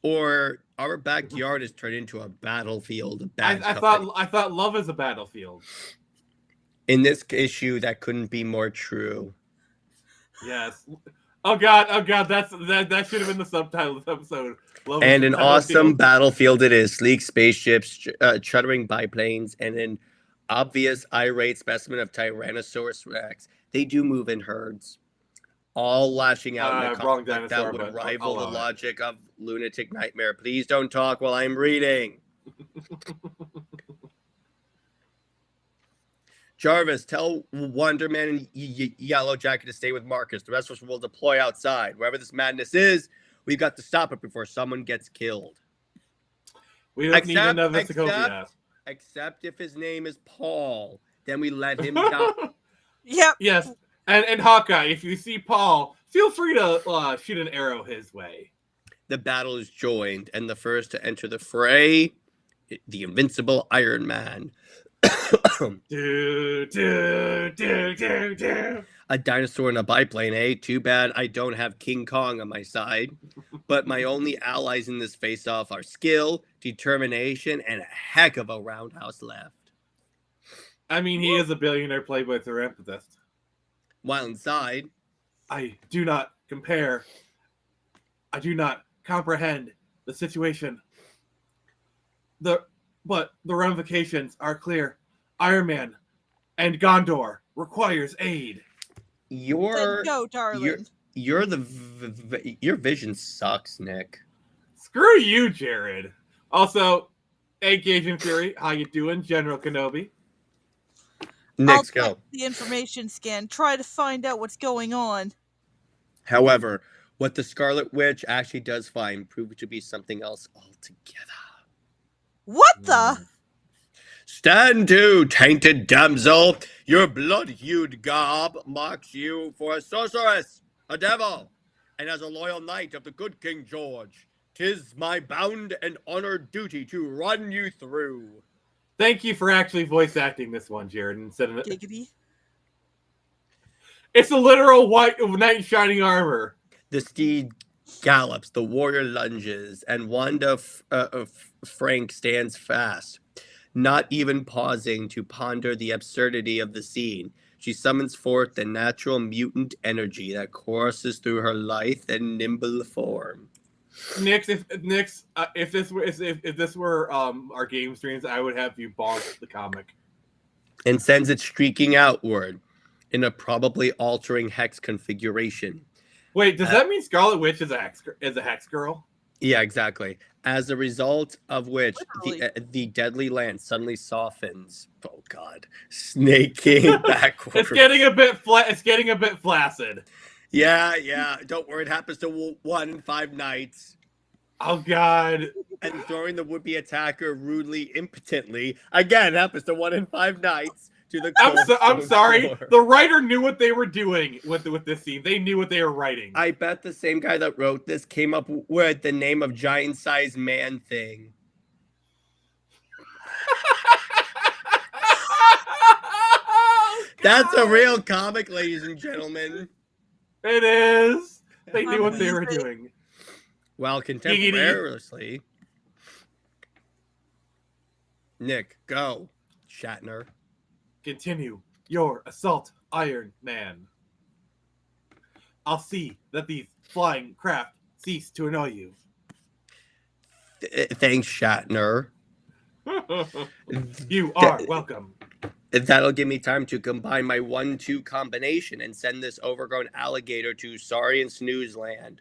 Or our backyard has turned into a battlefield. I thought love is a battlefield. In this issue, that couldn't be more true. Yes. Oh god, that should have been the subtitle of this episode. Love And is an a awesome battlefield it is. Sleek spaceships, chuttering biplanes, and an obvious irate specimen of Tyrannosaurus Rex. They do move in herds. All lashing out in a wrong conflict dinosaur, that would but rival the I'll allow it. logic of Lunatic Nightmare. Please don't talk while I'm reading. Jarvis, tell Wonder Man and Yellow Jacket to stay with Marcus. The rest of us will deploy outside. Wherever this madness is, we've got to stop it before someone gets killed. We don't need another Sokovia. Except if his name is Paul. Then we let him die. Yep. Yes. And Hawkeye, if you see Paul, feel free to shoot an arrow his way. The battle is joined, and the first to enter the fray, the invincible Iron Man. Do. A dinosaur in a biplane, eh? Too bad I don't have King Kong on my side. But my only allies in this face-off are skill, determination, and a heck of a roundhouse left. I mean, he is a billionaire playboy philanthropist. While inside, I do not compare. I do not comprehend the situation. But the ramifications are clear. Iron Man and Gondor requires aid. Then go, darling. your vision sucks, Nick. Screw you, Jared. Also, hey, Agent Fury, how you doing, General Kenobi? Nick's I'll go. check the information scan. Try to find out what's going on. However, what the Scarlet Witch actually does find proved to be something else altogether. What the? Stand to, tainted damsel. Your blood-hued garb marks you for a sorceress, a devil, and as a loyal knight of the good King George, 'tis my bound and honored duty to run you through. Thank you for actually voice acting this one, Jared. Instead of Giggity. it's a literal white knight in shining armor. The steed gallops, the warrior lunges, and Wanda Frank stands fast, not even pausing to ponder the absurdity of the scene. She summons forth the natural mutant energy that courses through her lithe and nimble form. Nix, if this were our game streams, I would have you bonk the comic. And sends it streaking outward in a probably altering hex configuration. Wait, does that mean Scarlet Witch is a hex girl? Yeah, exactly. As a result of which, the deadly lance suddenly softens. Oh God, snaking backwards. It's getting a bit It's getting a bit flaccid. Yeah. Don't worry, it happens to 1 in 5 nights. Oh God. And throwing the would-be attacker rudely, impotently. Again, happens to 1 in 5 nights. To the I'm sorry. Floor. The writer knew what they were doing with this scene. They knew what they were writing. I bet the same guy that wrote this came up with the name of giant-sized man thing. That's a real comic, ladies and gentlemen. It is. They knew what they were doing. Well, contemporaneously. Nick, go. Shatner. Continue your assault, Iron Man. I'll see that these flying craft cease to annoy you. Thanks, Shatner. You are welcome. That'll give me time to combine my 1-2 combination and send this overgrown alligator to Sorry and Snooze land.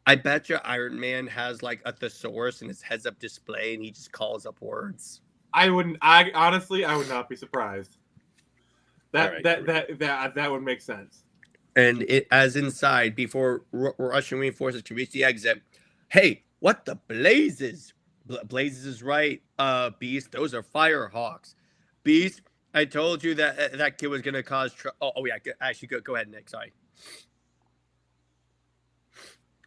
I bet you Iron Man has like a thesaurus in his heads-up display and he just calls up words. I would not be surprised. That would make sense. And it as inside, before Russian reinforcements can reach the exit. Hey, what the blazes? Blazes is right, Beast. Those are Firehawks. Beast, I told you that kid was gonna cause trouble. Oh yeah, actually go ahead, Nick. Sorry.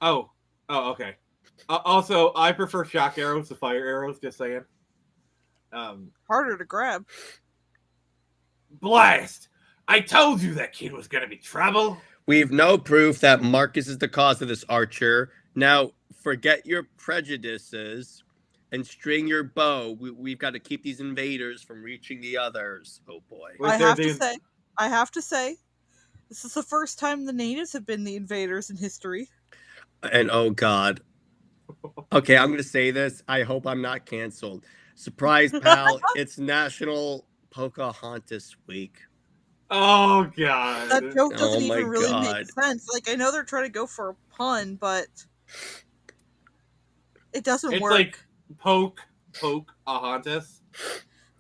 Oh, okay. Also, I prefer shock arrows to fire arrows. Just saying. Harder to grab. Blast! I told you that kid was gonna be trouble. We've no proof that Marcus is the cause of this, Archer. Now, forget your prejudices and string your bow. We've got to keep these invaders from reaching the others. Oh boy! I have to say, this is the first time the natives have been the invaders in history. And oh God. Okay, I'm gonna say this. I hope I'm not canceled. Surprise, pal! It's National Pocahontas Week. Oh God! That joke doesn't even really make sense. Like, I know they're trying to go for a pun, but it doesn't work. It's like Pocahontas.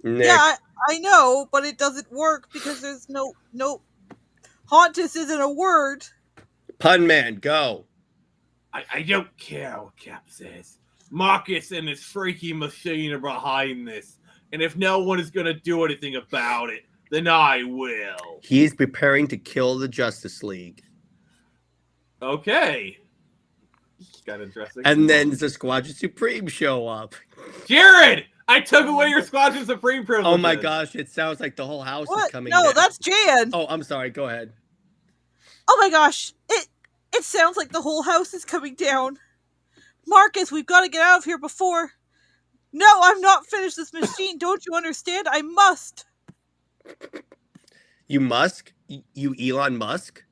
Yeah, I know, but it doesn't work because there's no Hauntus isn't a word. Pun man, go. I don't care what Cap says. Marcus and his freaky machine are behind this. And if no one is going to do anything about it, then I will. He's preparing to kill the Justice League. Okay. Got interesting. And then the Squadron Supreme show up. Jared! I took away your Squadron Supreme privilege. Oh my gosh, it sounds like the whole house is coming down. No, that's Jan. Oh, I'm sorry. Go ahead. Oh my gosh. It sounds like the whole house is coming down. Marcus, we've got to get out of here before. No, I'm not finished this machine. Don't you understand? I must. You Musk? You Elon Musk?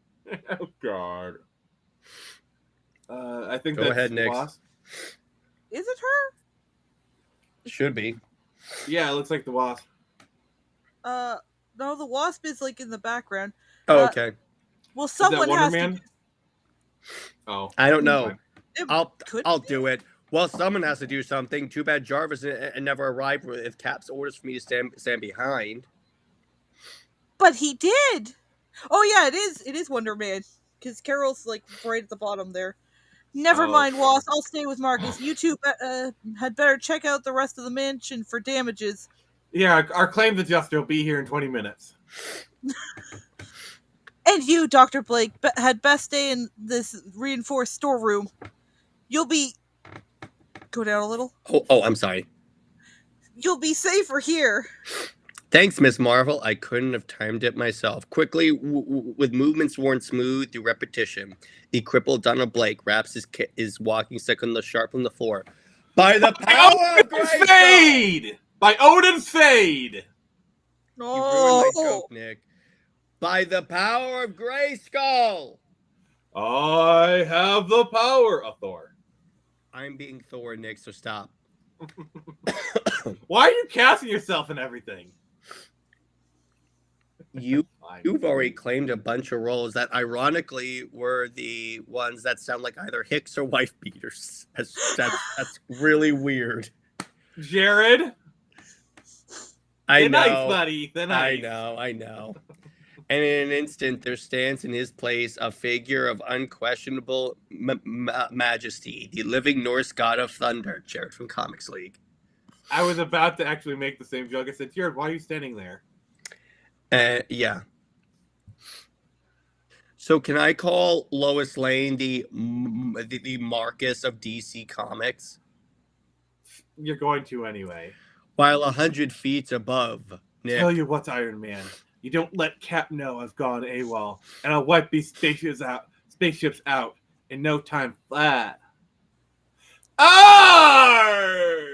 Oh God. I think Go ahead, Nick. Is it her? Should be. Yeah, it looks like the Wasp. No, the Wasp is like in the background. Oh, okay. Well, someone has to. Oh, I don't know. I'll be. do it. Well, someone has to do something. Too bad Jarvis never arrived with Cap's orders for me to stand behind. But he did. Oh yeah, it is Wonder Man because Carol's like right at the bottom there. Never mind, Wasp. I'll stay with Marcus. You two had better check out the rest of the mansion for damages. Yeah, our claim adjuster will be here in 20 minutes. And you, Dr. Blake, had best stay in this reinforced storeroom. You'll be... Go down a little. Oh, I'm sorry. You'll be safer here. Thanks, Miss Marvel. I couldn't have timed it myself. Quickly, with movements worn smooth through repetition, the crippled Donald Blake wraps his walking stick on the sharp on the floor. By the power of Grayskull! Fade! By Odin's Fade! You ruined my joke, Nick. By the power of Grayskull! I have the power of Thor. I'm being Thor, Nick, so stop. Why are you casting yourself in everything? You've already claimed a bunch of roles that ironically were the ones that sound like either hicks or wife beaters. That's really weird. Jared? I know. Nice, buddy. Nice. I know. And in an instant, there stands in his place a figure of unquestionable majesty, the living Norse god of thunder, Jared from Comics League. I was about to actually make the same joke. I said, Jared, why are you standing there? Yeah. So can I call Lois Lane the Marcus of DC Comics? You're going to anyway. While 100 feet above, Nick. Tell you what, Iron Man. You don't let Cap know I've gone AWOL, and I'll wipe these spaceships out in no time flat. I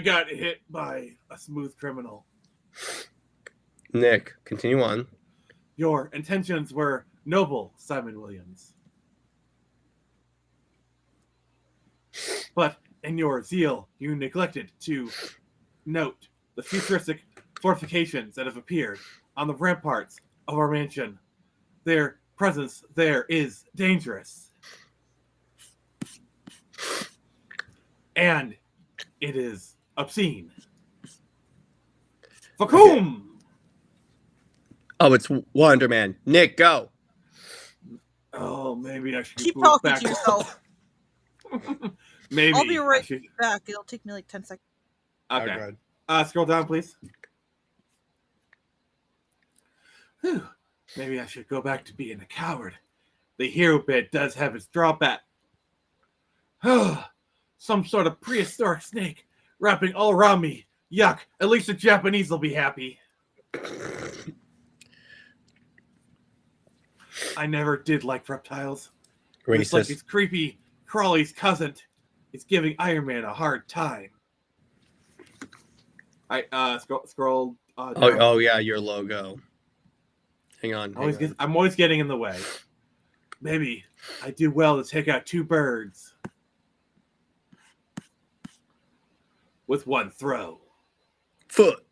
got hit by a smooth criminal. Nick, continue on. Your intentions were noble, Simon Williams. But in your zeal, you neglected to note the futuristic fortifications that have appeared on the ramparts of our mansion. Their presence there is dangerous. And it is obscene. Vacuum! Oh, it's Wonder Man. Nick, go. Oh, maybe I should keep move talking back. to yourself. Maybe I'll be right back. It'll take me like 10 seconds. Okay. Scroll down, please. Whew. Maybe I should go back to being a coward. The hero bit does have its drawback. Some sort of prehistoric snake wrapping all around me. Yuck. At least the Japanese will be happy. I never did like reptiles. Racist. It's like his creepy Crawley's cousin is giving Iron Man a hard time. I scroll. Oh yeah, your logo. Hang on. I'm always getting in the way. Maybe I do well to take out two birds with one throw. Foot.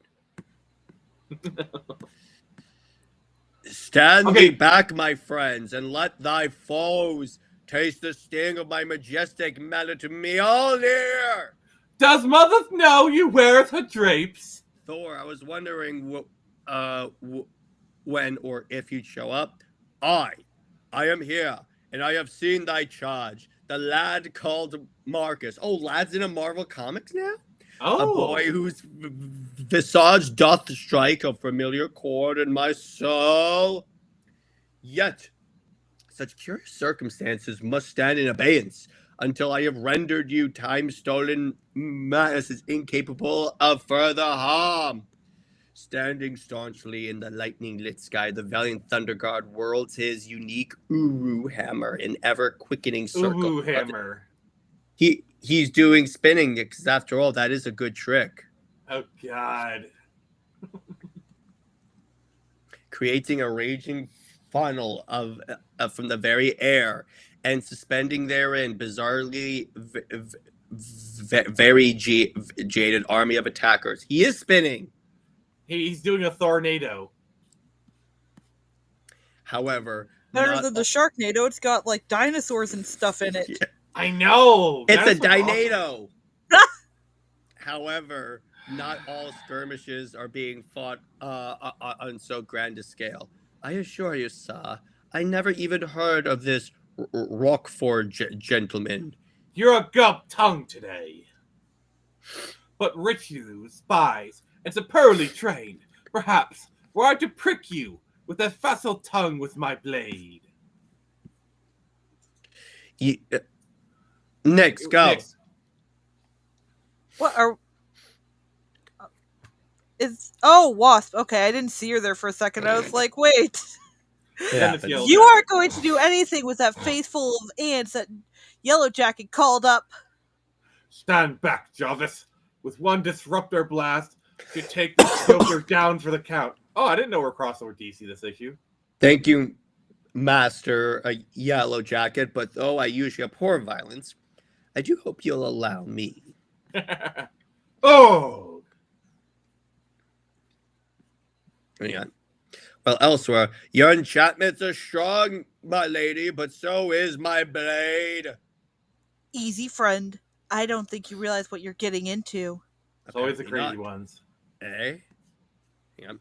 Stand thee back, my friends, and let thy foes taste the sting of my majestic mallet me all near. Does mother know you weareth her drapes? Thor, I was wondering when or if you'd show up. I am here, and I have seen thy charge. The lad called Marcus. Oh, lad's in a Marvel Comics now? Oh. A boy whose visage doth strike a familiar chord in my soul. Yet, such curious circumstances must stand in abeyance until I have rendered you time-stolen masses incapable of further harm. Standing staunchly in the lightning-lit sky, the valiant Thunder God whirls his unique Uru hammer in ever-quickening circle. Uru hammer. He's doing spinning, because after all, that is a good trick. Oh, God. Creating a raging funnel of from the very air and suspending therein bizarrely very jaded army of attackers. He is spinning. He's doing a tornado. However, better than the Sharknado. It's got like dinosaurs and stuff in it. Yeah. I know. It's a Dinado. However, not all skirmishes are being fought on so grand a scale. I assure you, sir, I never even heard of this Rockford gentleman. You're a gub tongue today. But rich you, spies, and superbly trained, perhaps, were I to prick you with that facile tongue with my blade. Next, go. What are... Wasp. Okay, I didn't see her there for a second. I was like, wait. It Then it's happens. Yellow You Jacket. aren't going to do anything with that face full of ants that Yellow Jacket called up. Stand back, Jarvis. With one disruptor blast, to take the Joker down for the count. Oh, I didn't know we're crossing over DC this issue. Thank you, Master Yellow Jacket, but though I usually abhor violence, I do hope you'll allow me. Oh! Hang on. Well, elsewhere, your enchantments are strong, my lady, but so is my blade. Easy, friend. I don't think you realize what you're getting into. It's always the Apparently crazy not. ones. Eh? Hang on.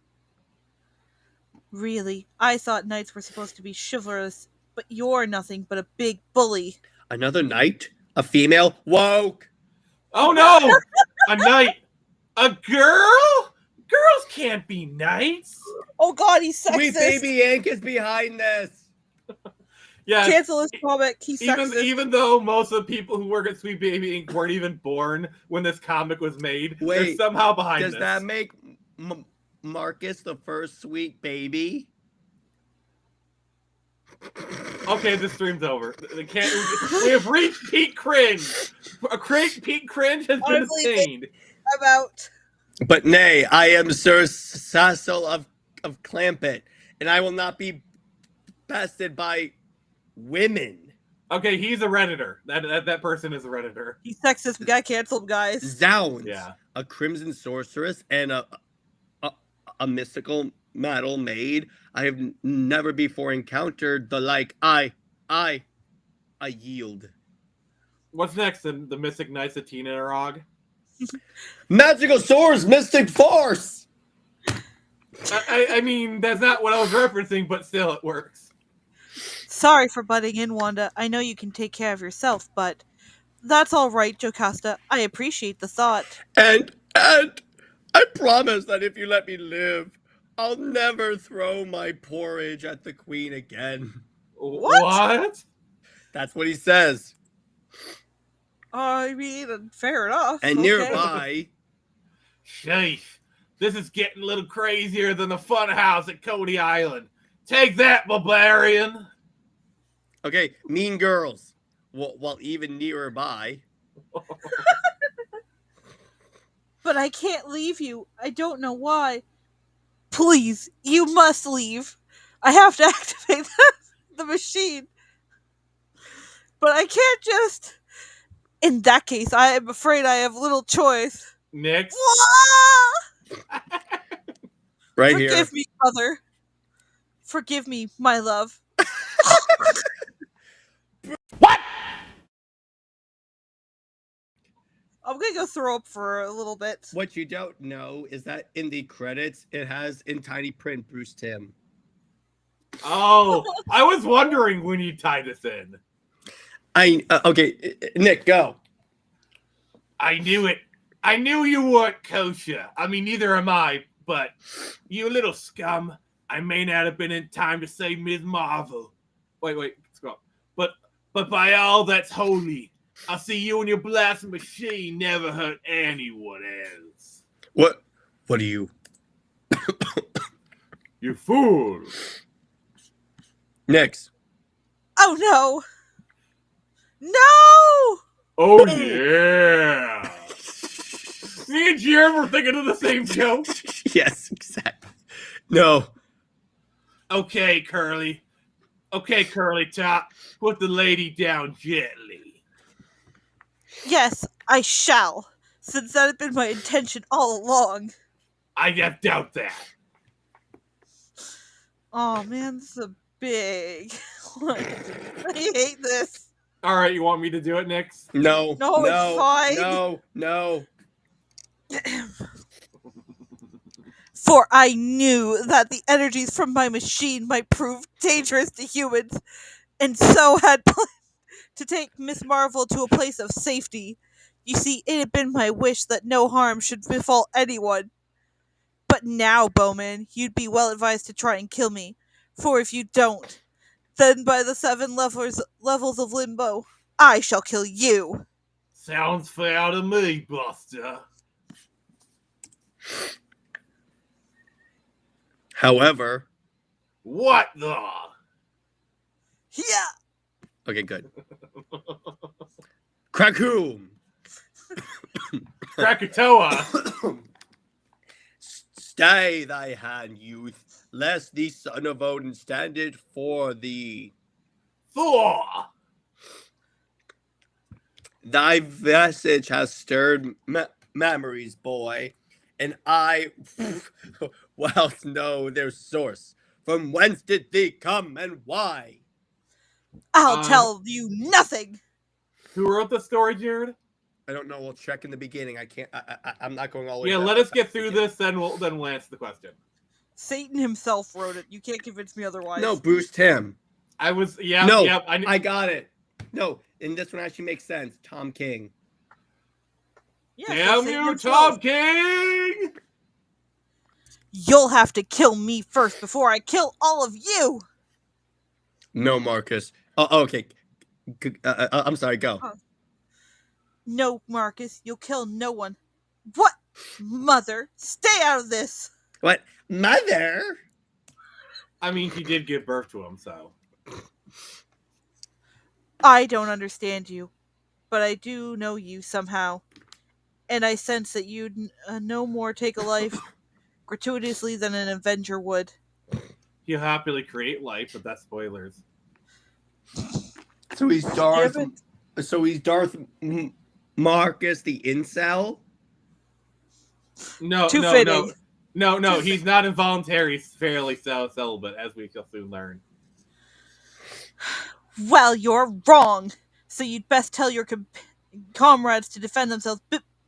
Really, I thought knights were supposed to be chivalrous, but you're nothing but a big bully. Another knight? A female? Woke! Oh no! A knight! A girl? Girls can't be knights! Oh god, he's sexist. Sweet Baby Ink is behind this! Yeah, Cancel his comic. He's sexist. even though most of the people who work at Sweet Baby Inc. weren't even born when this comic was made, they're Wait, somehow behind Does this. that make Marcus the first Sweet Baby? Okay, this stream's over. We have reached peak cringe. Peak cringe has been Honestly, attained. I'm out. But nay, I am Sir Cecil of Clampett, and I will not be bested by women. Okay, he's a redditor. That person is a redditor. He's sexist. We gotta cancel him, guys. Zounds! Yeah. A crimson sorceress and a mystical metal maid. I have never before encountered the like. I yield. What's next? The Mystic Knights of Tina Arog? Magical swords, mystic force. I mean, that's not what I was referencing, but still, it works. Sorry for butting in, Wanda. I know you can take care of yourself, but that's all right, Jocasta. I appreciate the thought. And I promise that if you let me live, I'll never throw my porridge at the queen again. What? That's what he says. I mean, fair enough. And okay. nearby, Sheesh. This is getting a little crazier than the fun house at Cody Island. Take that, barbarian. okay, mean girls. While even nearby. But I can't leave you. I don't know why. Please, you must leave. I have to activate the machine. But I can't just... In that case, I am afraid I have little choice. Next. Right here. Forgive me, mother. Forgive me, my love. What? I'm gonna go throw up for a little bit. What you don't know is that in the credits, it has in tiny print Bruce Timm. Oh, I was wondering when you tied this in. Okay, Nick, go. I knew it. I knew you weren't kosher. I mean, neither am I, but you little scum. I may not have been in time to save Ms. Marvel. Wait, scroll. But by all that's holy, I'll see you and your blasting machine never hurt anyone else. What are you? You fool. Next. Oh no! No! Oh, yeah. Me and Jerem were thinking of the same joke. Yes, exactly. No. Okay, Curly Top. Put the lady down gently. Yes, I shall, since that had been my intention all along. I doubt that. Oh man, this is a big one. I hate this. All right, you want me to do it next? No. No, it's fine. No. For I knew that the energies from my machine might prove dangerous to humans, and so had planned to take Miss Marvel to a place of safety. You see, it had been my wish that no harm should befall anyone. But now, Bowman, you'd be well advised to try and kill me, for if you don't, then by the 7 levels of limbo, I shall kill you. Sounds fair to me, Buster. However, What the? Yeah. okay, good. Krakoom. Krakatoa. Stay thy hand, youth, lest the son of Odin stand it for thee. Thor. Thy message has stirred memories, boy, and I well know their source. From whence did thee come and why? I'll tell you nothing. Who wrote the story, Jared? I don't know. We'll check in the beginning. I can't. I'm not going all the way. Yeah, let us get through this, then we'll answer the question. Satan himself wrote it. You can't convince me otherwise. No, Bruce Timm. I was No, I got it. No, and this one actually makes sense. Tom King. Yeah, Damn Satan you, himself. Tom King! You'll have to kill me first before I kill all of you. No, Marcus. Oh, okay. I'm sorry. Go. No, Marcus, you'll kill no one. What? Mother, stay out of this. What, mother? I mean, she did give birth to him, so. I don't understand you, but I do know you somehow. And I sense that you'd no more take a life gratuitously than an Avenger would. He'll happily create life, but that's spoilers. So he's Darth. Damn So he's Darth Marcus, the incel. No, Too no, fitting. no. He's not involuntary, fairly celibate, as we shall soon learn. Well, you're wrong. So you'd best tell your comrades to defend themselves,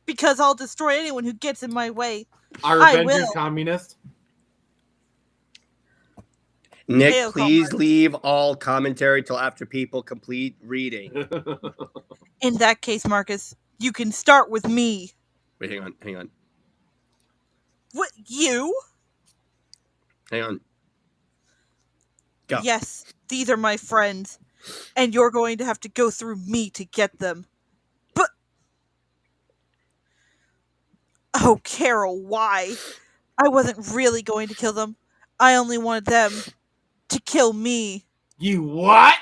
because I'll destroy anyone who gets in my way. Are I Avengers will. communist? Nick, Hail, please comrade. leave all commentary till after people complete reading. In that case, Marcus, you can start with me. Wait, hang on. What, you? Hang on. Go. Yes, these are my friends, and you're going to have to go through me to get them. But... Oh, Carol, why? I wasn't really going to kill them. I only wanted them to kill me. You what?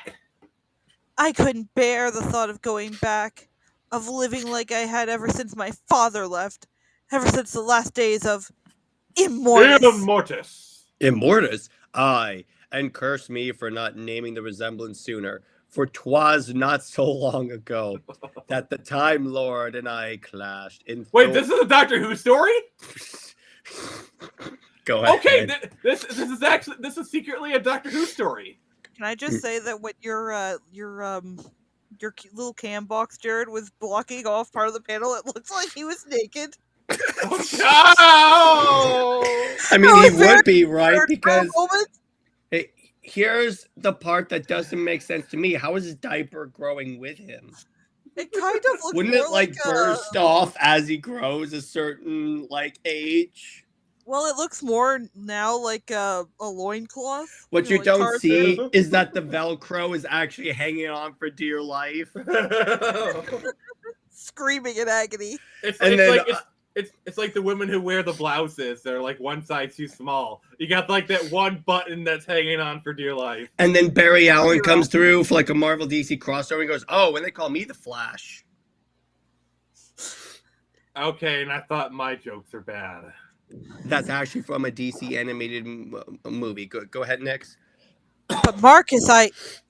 I couldn't bear the thought of going back, of living like I had ever since my father left, ever since the last days of Immortus. Immortus? Aye, and curse me for not naming the resemblance sooner, for 'twas not so long ago that the Time Lord and I clashed in... Wait, this is a Doctor Who story? Go ahead. Okay, this is secretly a Doctor Who story. Can I just say that what your little cam box, Jared, was blocking off part of the panel? It looks like he was naked. Oh, I mean, he would be, right? Because moment. hey, here's the part that doesn't make sense to me. How is his diaper growing with him? It kind of looks Wouldn't more it like burst off as he grows a certain like age? Well, it looks more now like a loincloth. What you like don't Tarzan. see is that the Velcro is actually hanging on for dear life. Screaming in agony. It's like the women who wear the blouses. They're like one size too small. You got like that one button that's hanging on for dear life. And then Barry Allen comes through for like a Marvel DC crossover and goes, "Oh, and they call me the Flash." Okay, and I thought my jokes are bad. That's actually from a DC animated movie. Go ahead, next. But Marcus,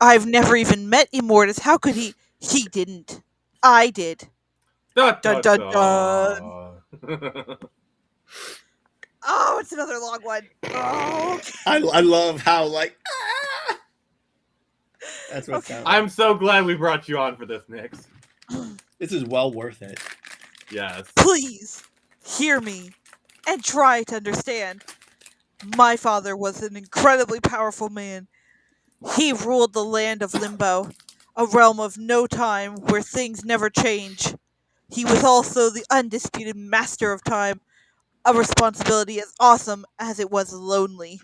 I've never even met Immortus. How could he? He didn't. I did. Dun, Dun, dun, dun. Oh, it's another long one. Oh. I love how like that's what Okay. sounds like. I'm so glad we brought you on for this, Nix. This is well worth it. Yes. Please hear me and try to understand. My father was an incredibly powerful man. He ruled the land of Limbo, a realm of no time where things never change. He was also the undisputed master of time, a responsibility as awesome as it was lonely.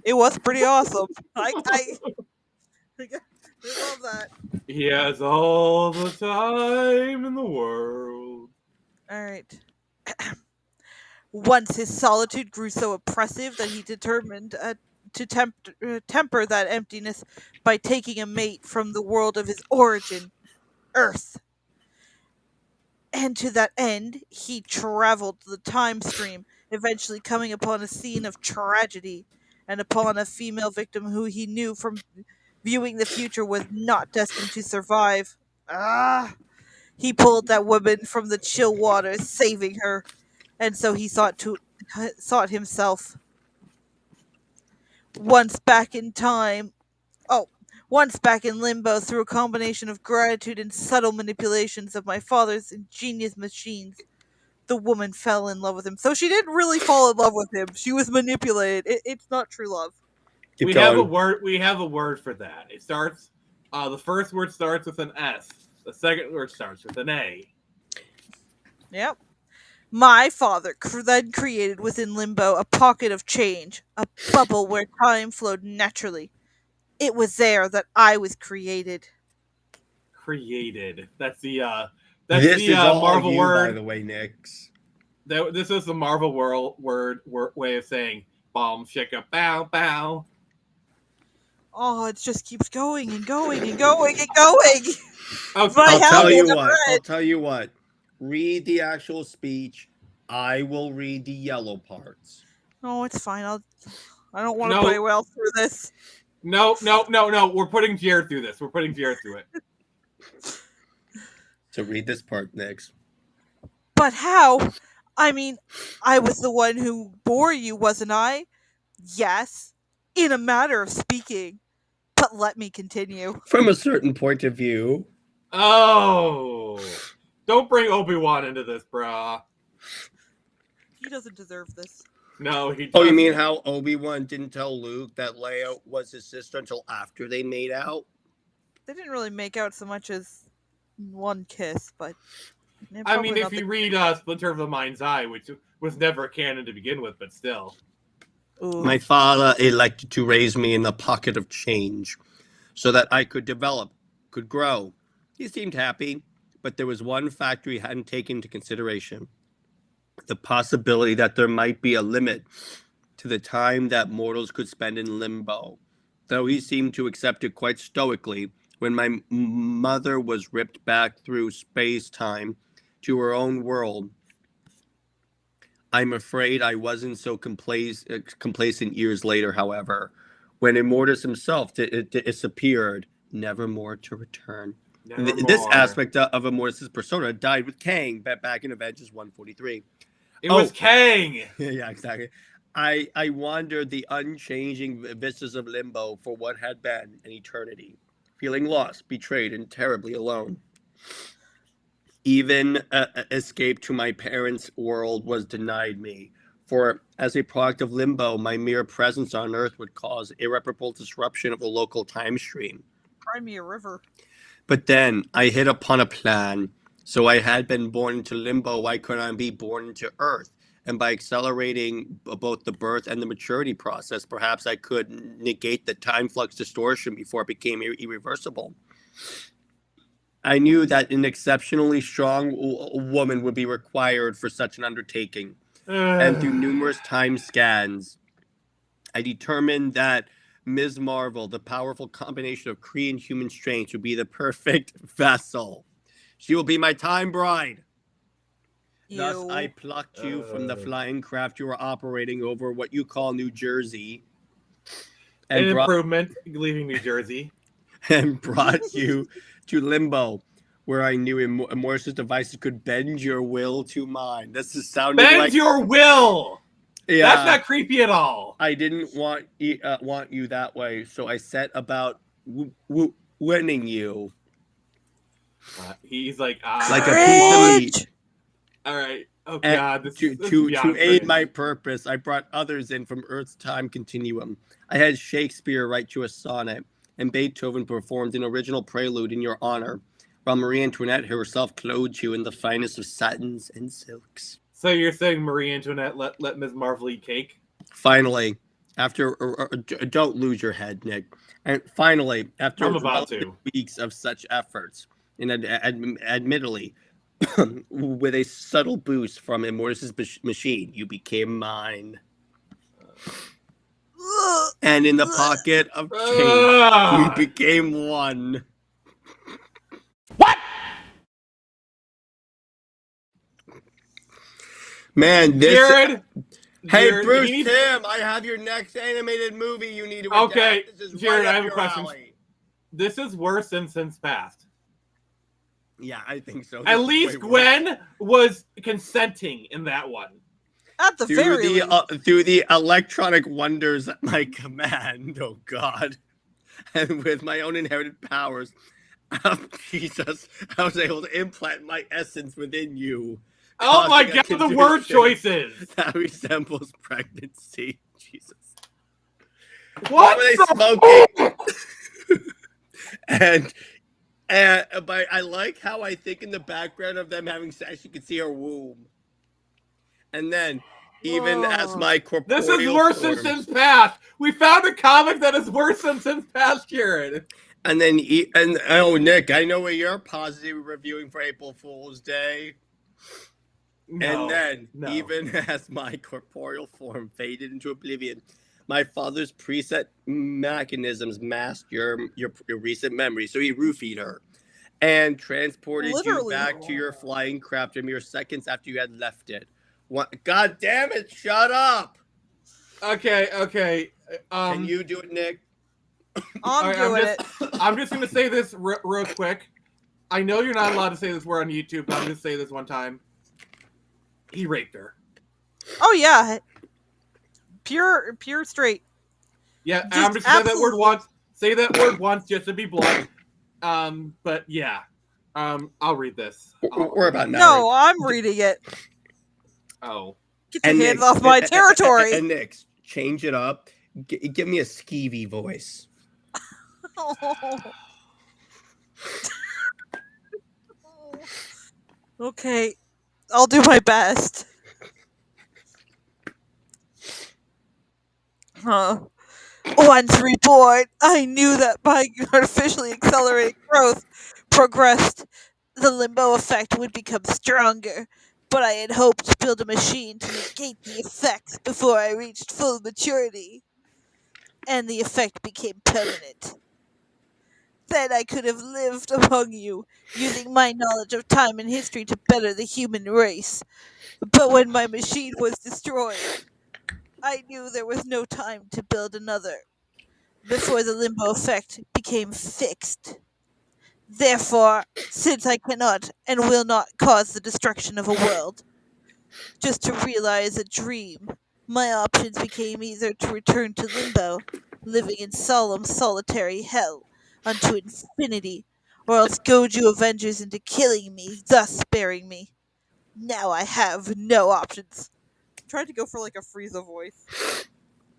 It was pretty awesome. I love that. He has all the time in the world. All right. Once his solitude grew so oppressive that he determined to temper that emptiness by taking a mate from the world of his origin, Earth. And to that end, he traveled the time stream, eventually coming upon a scene of tragedy and upon a female victim who he knew from viewing the future was not destined to survive. Ah! He pulled that woman from the chill waters, saving her, and so he sought himself. Once back in time, oh, once back in limbo through a combination of gratitude and subtle manipulations of my father's ingenious machines, the woman fell in love with him. So she didn't really fall in love with him. She was manipulated. It's not true love. We have a word. We have a word for that. It starts. The first word starts with an S. The second word starts with an A. Yep. My father then created within limbo a pocket of change, a bubble where time flowed naturally. It was there that I was created. Created. That's the This is all Marvel you, word. by the way, Nix. This is the Marvel word way of saying bomb shaka bow bow. Oh, it just keeps going and going and going and going. Oh, I'll tell you what. Red. I'll tell you what. Read the actual speech. I will read the yellow parts. Oh, it's fine. I don't want to put anyone else through this. No. We're putting Jared through this. We're putting Jared through it. So read this part next. But how? I mean, I was the one who bore you, wasn't I? Yes, in a matter of speaking. But let me continue. From a certain point of view. Oh. Don't bring Obi-Wan into this, brah. He doesn't deserve this. No, he doesn't. Oh, you mean how Obi-Wan didn't tell Luke that Leia was his sister until after they made out? They didn't really make out so much as one kiss, but... I mean, if you read Splinter of the Mind's Eye, which was never canon to begin with, but still. Ooh. My father elected to raise me in the pocket of change so that I could develop, could grow. He seemed happy, but there was one factor he hadn't taken into consideration. The possibility that there might be a limit to the time that mortals could spend in limbo, though he seemed to accept it quite stoically. When my mother was ripped back through space-time to her own world, I'm afraid I wasn't so complacent years later, however, when Immortus himself disappeared, never more to return. This aspect of Immortus' persona died with Kang back in Avengers 143. It was Kang! Yeah, exactly. I wandered the unchanging vistas of limbo for what had been an eternity, feeling lost, betrayed, and terribly alone. Even escape to my parents' world was denied me, for as a product of limbo, my mere presence on Earth would cause irreparable disruption of the local time stream. Cry me a river. But then I hit upon a plan. So I had been born into limbo. Why couldn't I be born into Earth? And by accelerating both the birth and the maturity process, perhaps I could negate the time flux distortion before it became irreversible. I knew that an exceptionally strong woman would be required for such an undertaking. And through numerous time scans, I determined that Ms. Marvel, the powerful combination of Kree and human strength, would be the perfect vessel. She will be my time bride. Thus, I plucked you from the flying craft you were operating over what you call New Jersey. And an improvement, leaving New Jersey. And brought you to limbo, where I knew Immortus' devices could bend your will to mine. This is sounding bend like... your will! Yeah, that's not creepy at all. I didn't want you that way, so I set about winning you. He's like a piece of meat. All right. Oh and God. This to aid my purpose, I brought others in from Earth's time continuum. I had Shakespeare write you a sonnet, and Beethoven performed an original prelude in your honor, while Marie Antoinette herself clothed you in the finest of satins and silks. So you're saying Marie Antoinette let Ms. Marvel eat cake? Finally, after don't lose your head, Nick. And finally, after I'm about to. weeks of such efforts, and admittedly, with a subtle boost from Immortus' machine, you became mine. And in the pocket of change, we became one. What? Man, this... Jared! Hey, Jared, Bruce he needs- Tim, I have your next animated movie you need to Okay, adapt. This is Jared, right I up have a your question. alley. This is worse than Since Past. Yeah, I think so. At This is least way worse. Gwen was consenting in that one. At the very least. Through the electronic wonders at my command, oh God, and with my own inherited powers, Jesus, I was able to implant my essence within you. Oh my causing a God, the word condition choices! that resembles pregnancy. Jesus. What Why were they the smoking? and but I like how I think in the background of them having sex, you can see her womb. And then, even as my corporeal This is worse than forms, Since Past. We found a comic that is worse than Since Past, Jared. and then, oh, Nick, I know what you're positive reviewing for April Fool's Day. No, And then, no. even as my corporeal form faded into oblivion, my father's preset mechanisms masked your recent memory. So he roofied her and transported Literally. you back to your flying craft a mere seconds after you had left it. What? God damn it! Shut up! Okay. Can you do it, Nick? I'm doing it. I'm just gonna say this real quick. I know you're not allowed to say this word on YouTube, but I'm gonna say this one time. He raped her. Oh yeah. Pure straight. Yeah, Just I'm just gonna say that word absolutely. once. Say that word once just to be blunt. But yeah. I'll read this. We're about now. No, I'm reading it. Oh. Get your hands off my territory. And Nick, change it up. Give me a skeevy voice. Okay, I'll do my best. Once reborn, I knew that by artificially accelerating growth, progressed, the limbo effect would become stronger. But I had hoped to build a machine to negate the effects before I reached full maturity. And the effect became permanent. Then I could have lived among you, using my knowledge of time and history to better the human race. But when my machine was destroyed, I knew there was no time to build another, before the limbo effect became fixed. Therefore, since I cannot and will not cause the destruction of a world, just to realize a dream, my options became either to return to limbo, living in solemn solitary hell unto infinity, or else goad you Avengers into killing me, thus sparing me. Now I have no options. Tried to go for like a Frieza voice.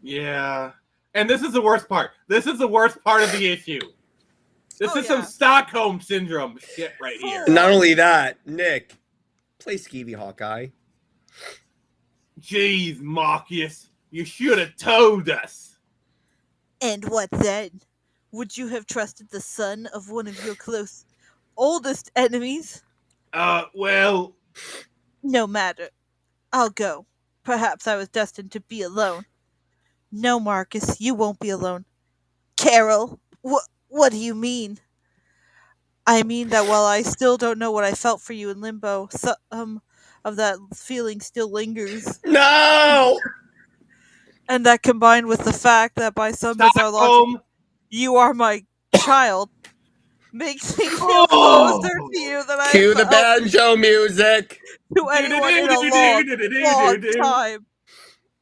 Yeah. And this is the worst part. This is the worst part of the issue. This is some yeah. Stockholm Syndrome shit right here. Not only that, Nick, play Skeevy Hawkeye. Jeez, Marcus. You should have told us. And what then? Would you have trusted the son of one of your close, oldest enemies? Well... No matter. I'll go. Perhaps I was destined to be alone. No, Marcus, you won't be alone. Carol, what do you mean? I mean that while I still don't know what I felt for you in limbo, some of that feeling still lingers. No! And that combined with the fact that by some bizarre logic, you are my child, makes me feel closer to you than I Cue the felt banjo music! to anyone in a long time.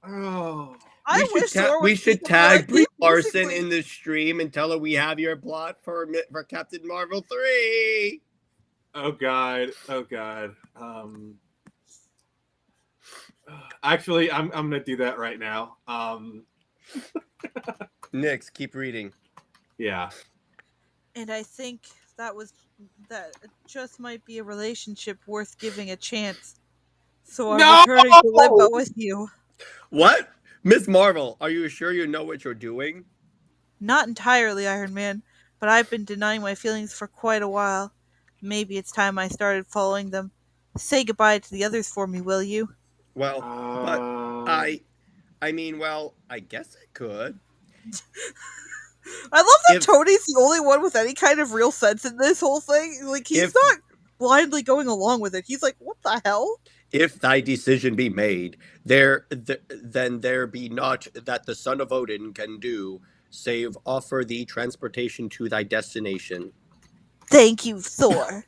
Oh. I wish Thor we would should keep tag like Brie you Larson musically. in the stream and tell her we have your plot for Captain Marvel 3. Oh god. Actually, I'm gonna do that right now. Nix, keep reading. Yeah. And I think that just might be a relationship worth giving a chance. So I'm No! returning to limbo with you. What? Miss Marvel, are you sure you know what you're doing? Not entirely, Iron Man, but I've been denying my feelings for quite a while. Maybe it's time I started following them. Say goodbye to the others for me, will you? Well, but I mean, well, I guess I could. I love that Tony's the only one with any kind of real sense in this whole thing. Like, he's not blindly going along with it. He's like, what the hell? If thy decision be made, then there be naught that the son of Odin can do, save offer thee transportation to thy destination. Thank you, Thor.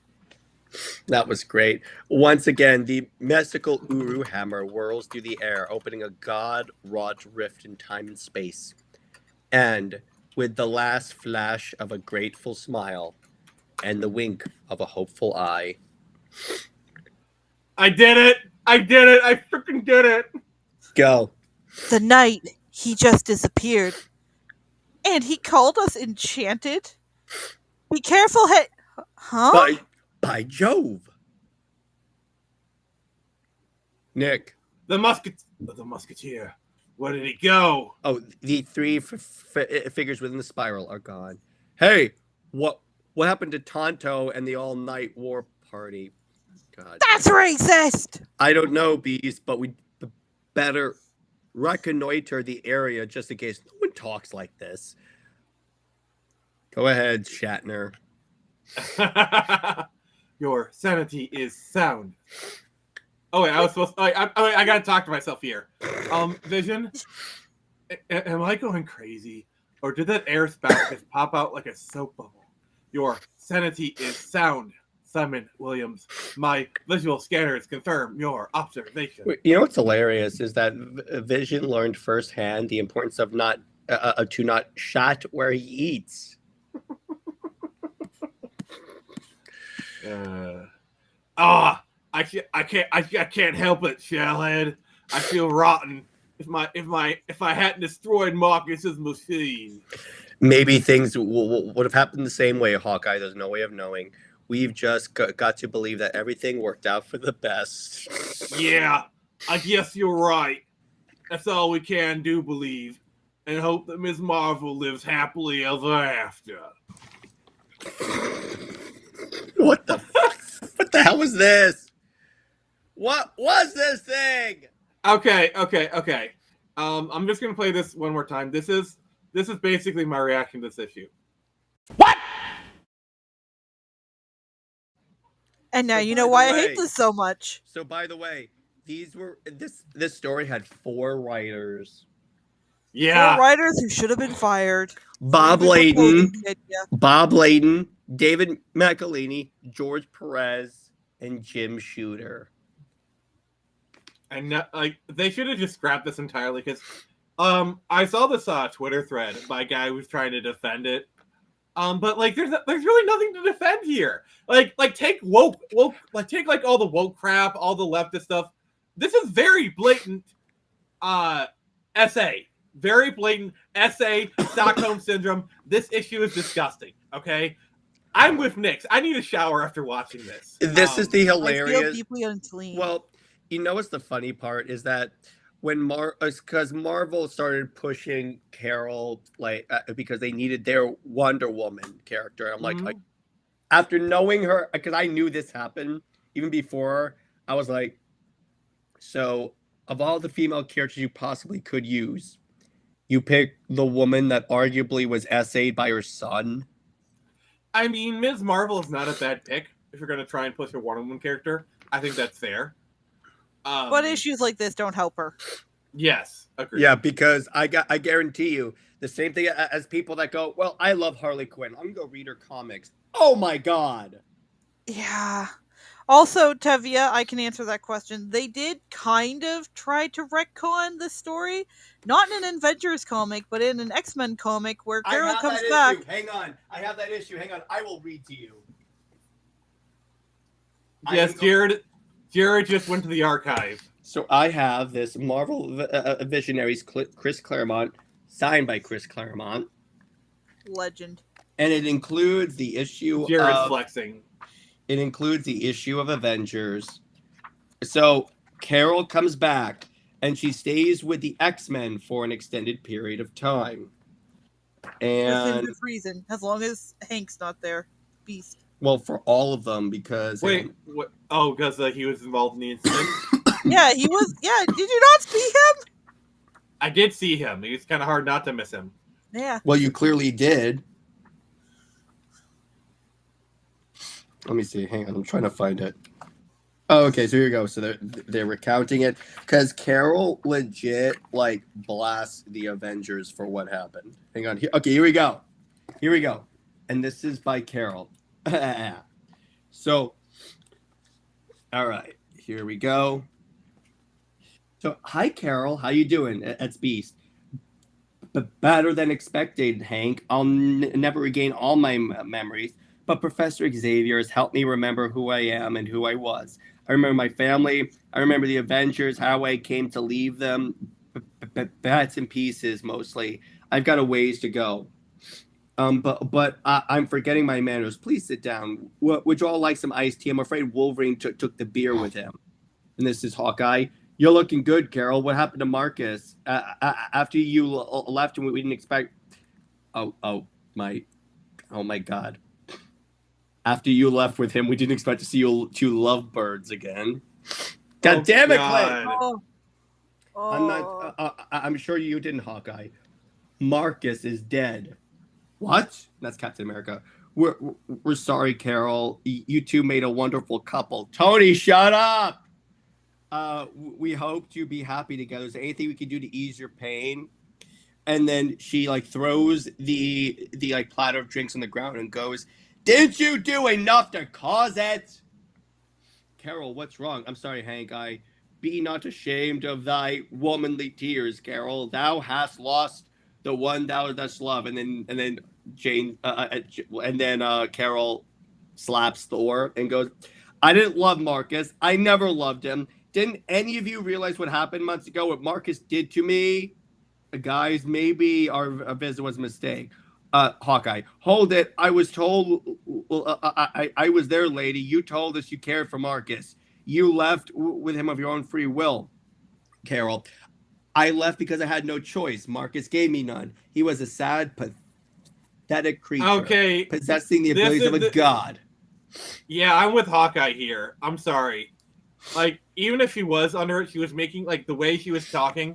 That was great. Once again, the mystical Uru hammer whirls through the air, opening a god-wrought rift in time and space. And with the last flash of a grateful smile and the wink of a hopeful eye. I did it! I did it! I freaking did it! Go. The night he just disappeared. And he called us enchanted? Be careful, huh? By Jove. Nick. The musketeer. Where did he go? Oh, the three figures within the spiral are gone. Hey, what happened to Tonto and the all-night war party? God. That's racist! I don't know, Beast, but we better reconnoiter the area just in case no one talks like this. Go ahead, Shatner. Your sanity is sound. Oh wait, I was supposed to, I gotta talk to myself here. Vision, am I going crazy? Or did that air spout just pop out like a soap bubble? Your sanity is sound, Simon Williams. My visual scanners confirm your observation. You know what's hilarious is that Vision learned firsthand the importance of not shot where he eats. I can't help it, Shellhead. I feel rotten. If I hadn't destroyed Marcus's machine. Maybe things would have happened the same way, Hawkeye. There's no way of knowing. We've just got to believe that everything worked out for the best. Yeah, I guess you're right. That's all we can do, believe, and hope that Ms. Marvel lives happily ever after. What the hell was this? What was this thing? Okay. I'm just gonna play this one more time. This is basically my reaction to this issue. What? And now you know why I hate this so much. So by the way, this story had 4 writers. Yeah. 4 writers who should have been fired. Bob Layton, David McElhaney, George Perez, and Jim Shooter. And they should have just scrapped this entirely because I saw this Twitter thread by a guy who was trying to defend it. But like there's really nothing to defend here. Like take woke take like all the woke crap, all the leftist stuff. This is very blatant essay. Very blatant essay, Stockholm syndrome. This issue is disgusting. Okay. I'm with Nick. I need a shower after watching this. This is the hilarious. I feel deeply unclean. Well, you know what's the funny part is that when because Marvel started pushing Carol because they needed their Wonder Woman character. I'm like, after knowing her, because I knew this happened even before, I was like, so of all the female characters you possibly could use, you pick the woman that arguably was essayed by her son. I mean, Ms. Marvel is not a bad pick if you're going to try and push a Wonder Woman character. I think that's fair. But issues like this don't help her. Yes, agreed. Yeah, because I guarantee you, the same thing as people that go, well, I love Harley Quinn. I'm going to go read her comics. Oh my God. Yeah. Also, Tevia, I can answer that question. They did kind of try to retcon the story. Not in an Avengers comic, but in an X-Men comic where Carol comes back. Hang on. I have that issue. Hang on. I will read to you. Yes, Jared just went to the archive. So I have this Marvel Visionaries Chris Claremont, signed by Chris Claremont. Legend. And it includes the issue Jared's flexing. It includes the issue of Avengers. So Carol comes back, and she stays with the X-Men for an extended period of time. And within good reason, as long as Hank's not there. Beast. Well, for all of them, because Wait, what? Oh, because he was involved in the incident. Yeah, he was. Yeah, did you not see him? I did see him. It's kind of hard not to miss him. Yeah. Well, you clearly did. Let me see. Hang on, I'm trying to find it. Oh, okay, so here you go. So they're recounting it because Carol legit like blasts the Avengers for what happened. Hang on. Okay, here we go. Here we go. And this is by Carol. So, all right, here we go. So, hi Carol, how you doing? It's Beast. But better than expected, Hank. I'll never regain all my memories, but Professor Xavier has helped me remember who I am and who I was. I remember my family. I remember the Avengers, how I came to leave them, bits and pieces mostly. I've got a ways to go. But I'm forgetting my manners. Please sit down. Would you all like some iced tea? I'm afraid Wolverine took the beer with him. And this is Hawkeye. You're looking good, Carol. What happened to Marcus? After you left and we didn't expect... Oh my God. After you left with him, we didn't expect to see you two lovebirds again. God damn it, Clay! I'm sure you didn't, Hawkeye. Marcus is dead. What? That's Captain America. We're sorry, Carol. You two made a wonderful couple. Tony, shut up! We hoped you'd be happy together. Is there anything we can do to ease your pain? And then she like throws the like platter of drinks on the ground and goes, "Didn't you do enough to cause it?" Carol, what's wrong? I'm sorry, Hank. Be not ashamed of thy womanly tears, Carol. Thou hast lost the one thou dost love. And then Jane and then Carol slaps Thor and goes, "I didn't love Marcus. I never loved him. Didn't any of you realize what happened months ago? What Marcus did to me? Guys, maybe our visit was a mistake." Hawkeye, hold it. I was told, I was there, lady. You told us you cared for Marcus. You left with him of your own free will. Carol, I left because I had no choice. Marcus gave me none. He was a sad, pathetic creature. Okay. Possessing the abilities of a god. Yeah, I'm with Hawkeye here. I'm sorry. Like, even if she was under it, she was making, like, the way she was talking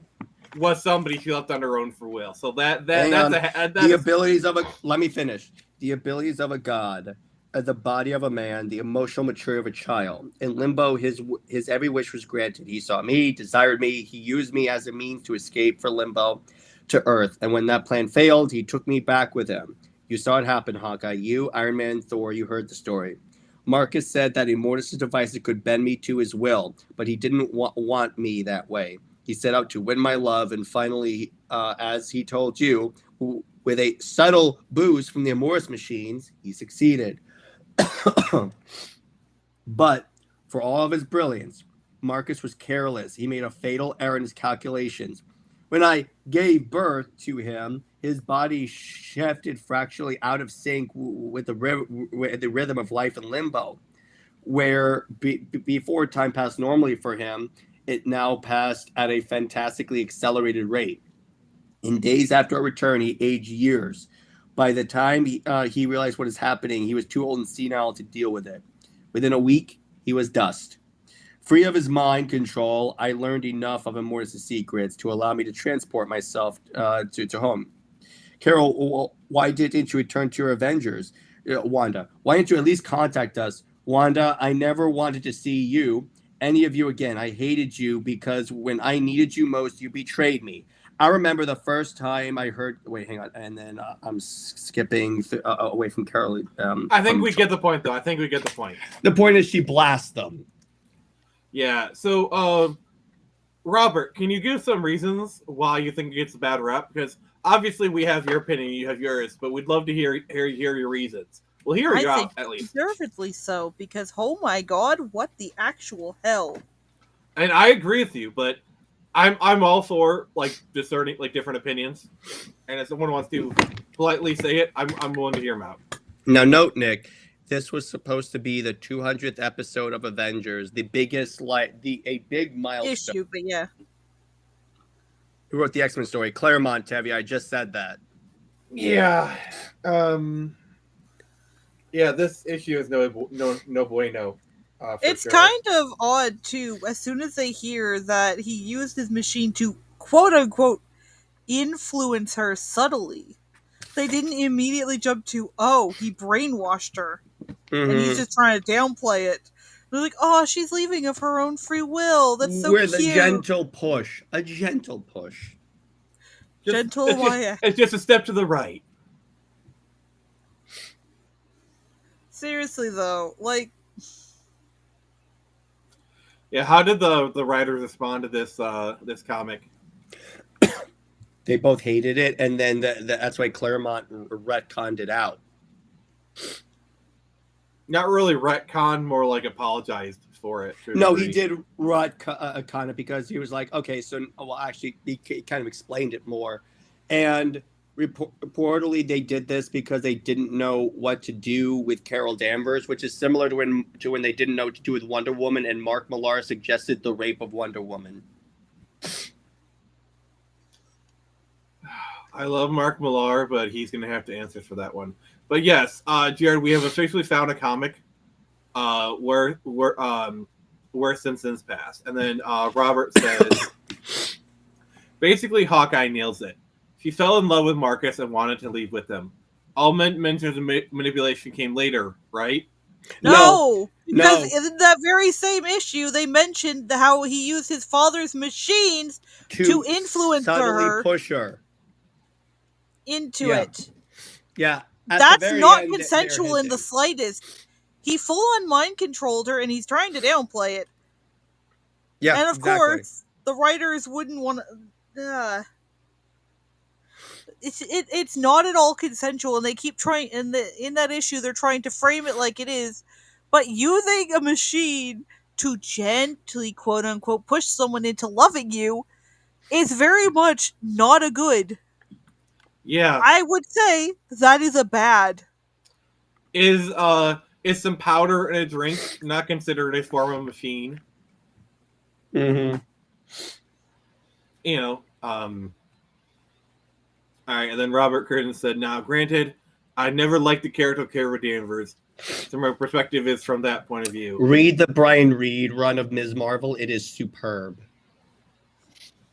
was somebody she left on her own free will. So abilities of a... Let me finish. The abilities of a god, the body of a man, the emotional maturity of a child. In Limbo, his every wish was granted. He saw me, desired me. He used me as a means to escape from Limbo to Earth. And when that plan failed, he took me back with him. You saw it happen, Hawkeye. You, Iron Man, Thor, you heard the story. Marcus said that Immortus' devices could bend me to his will, but he didn't want me that way. He set out to win my love, and finally, as he told you, with a subtle boost from the Immortus machines, he succeeded. But for all of his brilliance, Marcus was careless. He made a fatal error in his calculations. When I gave birth to him, his body shifted fractionally out of sync with the rhythm of life in Limbo, where before time passed normally for him, it now passed at a fantastically accelerated rate. In days after our return, he aged years. By the time he realized what is happening, he was too old and senile to deal with it. Within a week, he was dust. Free of his mind control, I learned enough of Immortus' secrets to allow me to transport myself to home. Carol, why didn't you return to your Avengers? Wanda, why didn't you at least contact us? Wanda, I never wanted to see you, any of you again. I hated you because when I needed you most, you betrayed me. I remember the first time I heard... Wait, hang on. And then I'm skipping away from Carol. I think we get the point, though. I think we get the point. The point is she blasts them. Yeah. So, Robert, can you give some reasons why you think it gets a bad rep? Because obviously we have your opinion, you have yours, but we'd love to hear your reasons. Well, hear you out, at least. Deservedly so, because, oh my god, what the actual hell? And I agree with you, but I'm all for like discerning like different opinions, and if someone wants to politely say it, I'm willing to hear them out. Now, note, Nick, this was supposed to be the 200th episode of Avengers, the biggest a big milestone. Issue, but yeah. Who wrote the X-Men story? Claremont, Tevi. I just said that. Yeah. Yeah, this issue is no bueno. It's sure. kind of odd too. As soon as they hear that he used his machine to quote unquote influence her subtly, they didn't immediately jump to, oh, he brainwashed her. And he's just trying to downplay it. They're like, oh, she's leaving of her own free will. That's so With cute. a gentle push. A gentle push. It's just a step to the right. Seriously though, like, yeah. How did the writers respond to this this comic? They both hated it, and then that's why Claremont retconned it out. Not really retcon, more like apologized for it. No, he did retcon it because he was like, okay, so well, actually, he kind of explained it more, and reportedly they did this because they didn't know what to do with Carol Danvers, which is similar to when they didn't know what to do with Wonder Woman, and Mark Millar suggested the rape of Wonder Woman. I love Mark Millar, but he's going to have to answer for that one. But yes, Jared, we have officially found a comic where Simpsons passed. And then Robert says, basically, Hawkeye nails it. She fell in love with Marcus and wanted to leave with him. All mentions of manipulation came later, right? No, because in that very same issue, they mentioned how he used his father's machines to influence her, push her into it. Yeah, that's not consensual in the slightest. He full on mind controlled her, and he's trying to downplay it. Yeah, and of course, the writers wouldn't want to. It's not at all consensual, and they keep trying. In that issue, they're trying to frame it like it is, but using a machine to gently, quote unquote, push someone into loving you is very much not a good. Yeah, I would say that is a bad. Is some powder in a drink not considered a form of machine? Mm-hmm. You know, all right, and then Robert Curtin said, now, granted, I never liked the character of Carol Danvers. So my perspective is from that point of view. Read the Brian Reed run of Ms. Marvel. It is superb.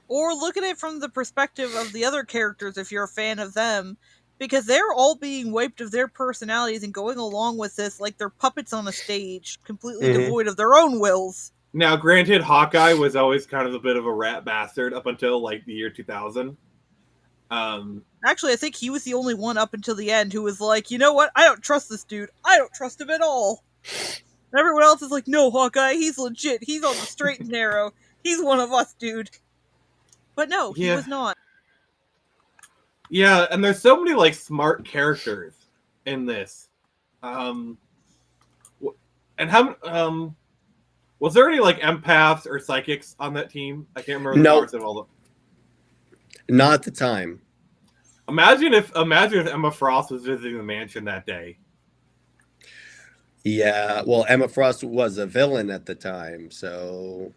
Or look at it from the perspective of the other characters if you're a fan of them, because they're all being wiped of their personalities and going along with this like they're puppets on a stage, completely devoid of their own wills. Now, granted, Hawkeye was always kind of a bit of a rat bastard up until like the year 2000. Actually, I think he was the only one up until the end who was like, you know what? I don't trust this dude. I don't trust him at all. And everyone else is like, no, Hawkeye, he's legit. He's on the straight and narrow. He's one of us, dude. But no, he was not. Yeah, and there's so many like smart characters in this. And how was there any like empaths or psychics on that team? I can't remember the parts of all of them. Not at the time. Imagine if Emma Frost was visiting the mansion that day. Yeah, well, Emma Frost was a villain at the time, so.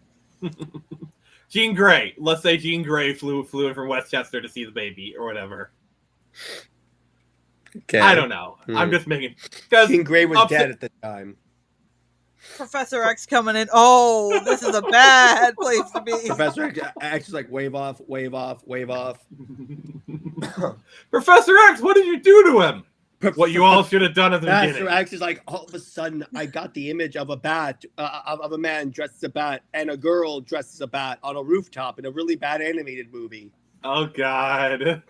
Jean Grey. Let's say Jean Grey flew in from Westchester to see the baby or whatever. Okay. I don't know. I'm just making. Jean Grey was dead at the time. Professor X coming in. Oh, this is a bad place to be. Professor X is like, wave off, wave off, wave off. Professor X, what did you do to him? What you all should have done at the beginning. Professor X is like, all of a sudden, I got the image of a bat, of a man dressed as a bat, and a girl dressed as a bat on a rooftop in a really bad animated movie. Oh, God.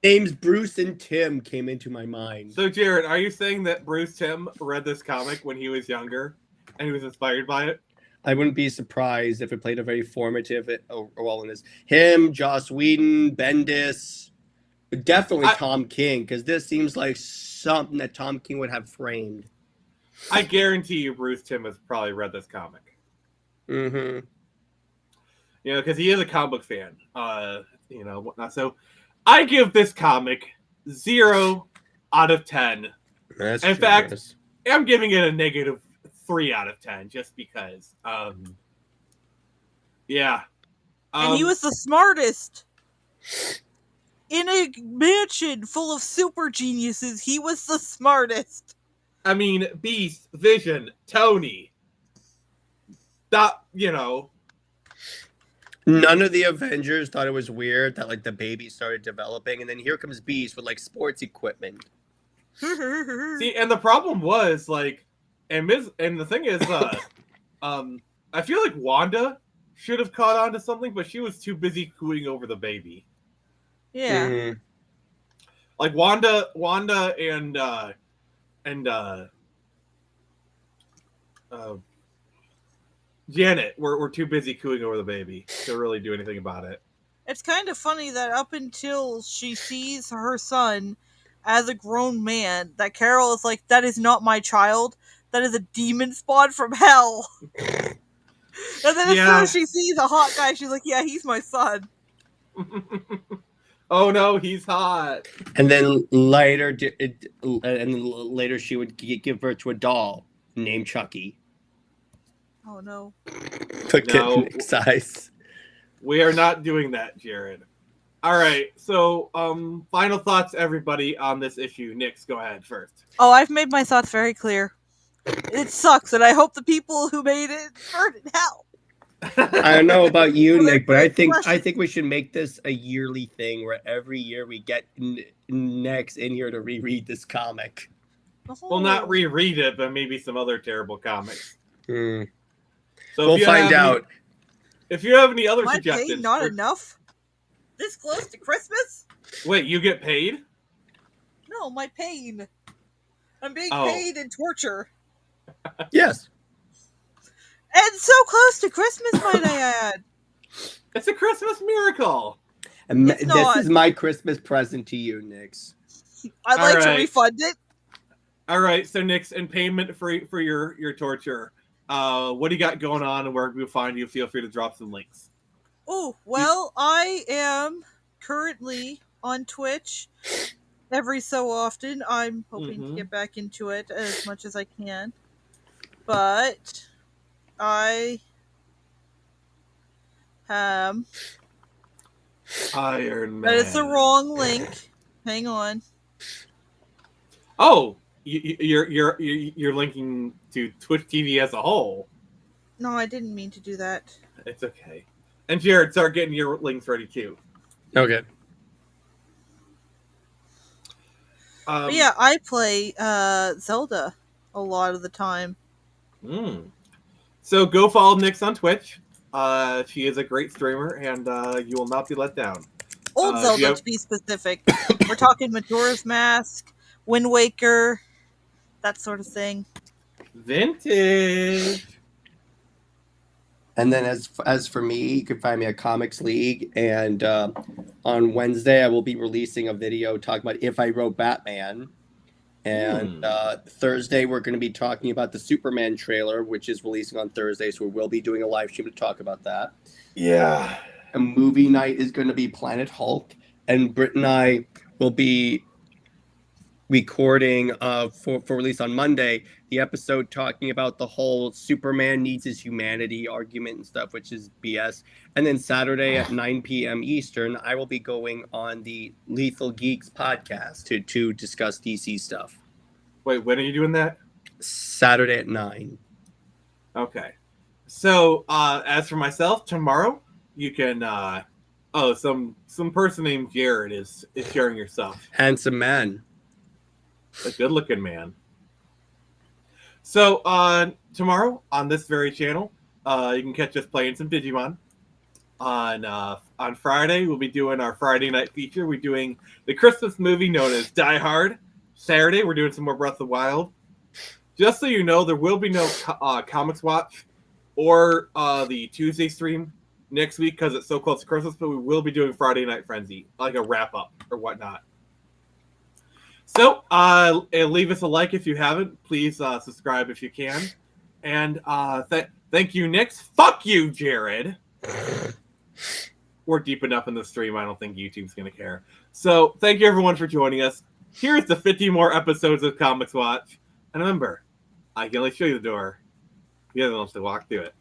Names Bruce and Tim came into my mind. So, Jared, are you saying that Bruce Timm read this comic when he was younger and he was inspired by it? I wouldn't be surprised if it played a very formative role in this. Him, Joss Whedon, Bendis, definitely Tom King, because this seems like something that Tom King would have framed. I guarantee you Bruce Timm has probably read this comic. Mm-hmm. You know, because he is a comic book fan. You know, whatnot. So I give this comic 0 out of 10. In fact, I'm giving it a negative 3 out of 10 just because. Yeah. And he was the smartest. in a mansion full of super geniuses, he was the smartest. I mean, Beast, Vision, Tony. That, None of the Avengers thought it was weird that like the baby started developing, and then here comes Beast with like sports equipment. See, and the problem was like, and the thing is, I feel like Wanda should have caught on to something, but she was too busy cooing over the baby. Yeah. Mm. Like Wanda and Janet were too busy cooing over the baby to really do anything about it. It's kind of funny that up until she sees her son as a grown man, that Carol is like, that is not my child. That is a demon spawn from hell. And then as soon as she sees a hot guy, she's like, yeah, he's my son. Oh no, he's hot. And then later, she would give birth to a doll named Chucky. Oh no. Nick size. We are not doing that, Jared. All right, so final thoughts, everybody, on this issue. Nix, go ahead first. Oh, I've made my thoughts very clear. It sucks, and I hope the people who made it burn in hell. I don't know about you, Nick, but I think we should make this a yearly thing where every year we get Nex in here to reread this comic. Well, not reread it, but maybe some other terrible comics. So we'll find out. If you have any other My suggestions, pay not enough. This close to Christmas? Wait, you get paid? No, my pain. I'm being paid in torture. Yes. And so close to Christmas, might I add. It's a Christmas miracle. And this is my Christmas present to you, Nix. I'd like to refund it. All right, so Nix, in payment for your torture, what do you got going on, and where can we find you? Feel free to drop some links. Oh, well, I am currently on Twitch every so often. I'm hoping to get back into it as much as I can. But I am Iron Man. That is the wrong link. Hang on. Oh, you're linking to Twitch TV as a whole. No, I didn't mean to do that. It's okay. And Jared, start getting your links ready too. Okay. But yeah, I play Zelda a lot of the time. So go follow Nix on Twitch. She is a great streamer, and you will not be let down. Old Zelda, to be specific. We're talking Majora's Mask, Wind Waker, that sort of thing. Vintage. And then as for me, you can find me at Comix League, and on Wednesday I will be releasing a video talking about If I Wrote Batman. And Thursday we're going to be talking about the Superman trailer, which is releasing on Thursday, so we will be doing a live stream to talk about that. Yeah. A movie night is going to be Planet Hulk, and Britt and I will be recording for release on Monday the episode talking about the whole Superman needs his humanity argument and stuff, which is BS. And then Saturday at 9 p.m. Eastern, I will be going on the Lethal Geeks podcast to discuss DC stuff. Wait, when are you doing that? Saturday at 9. Okay. So as for myself, tomorrow you can some person named Jared is sharing your stuff. Handsome man. A good-looking man. So tomorrow on this very channel, you can catch us playing some Digimon. On Friday, we'll be doing our Friday night feature. We're doing the Christmas movie known as Die Hard. Saturday, we're doing some more Breath of the Wild. Just so you know, there will be no Comix Watch or the Tuesday stream next week because it's so close to Christmas, but we will be doing Friday Night Frenzy, like a wrap-up or whatnot. So, leave us a like if you haven't. Please subscribe if you can. And thank you, Nix. Fuck you, Jared. We're deep enough in the stream. I don't think YouTube's going to care. So, thank you, everyone, for joining us. Here's the 50 more episodes of Comix Watch. And remember, I can only show you the door. You guys don't have to walk through it.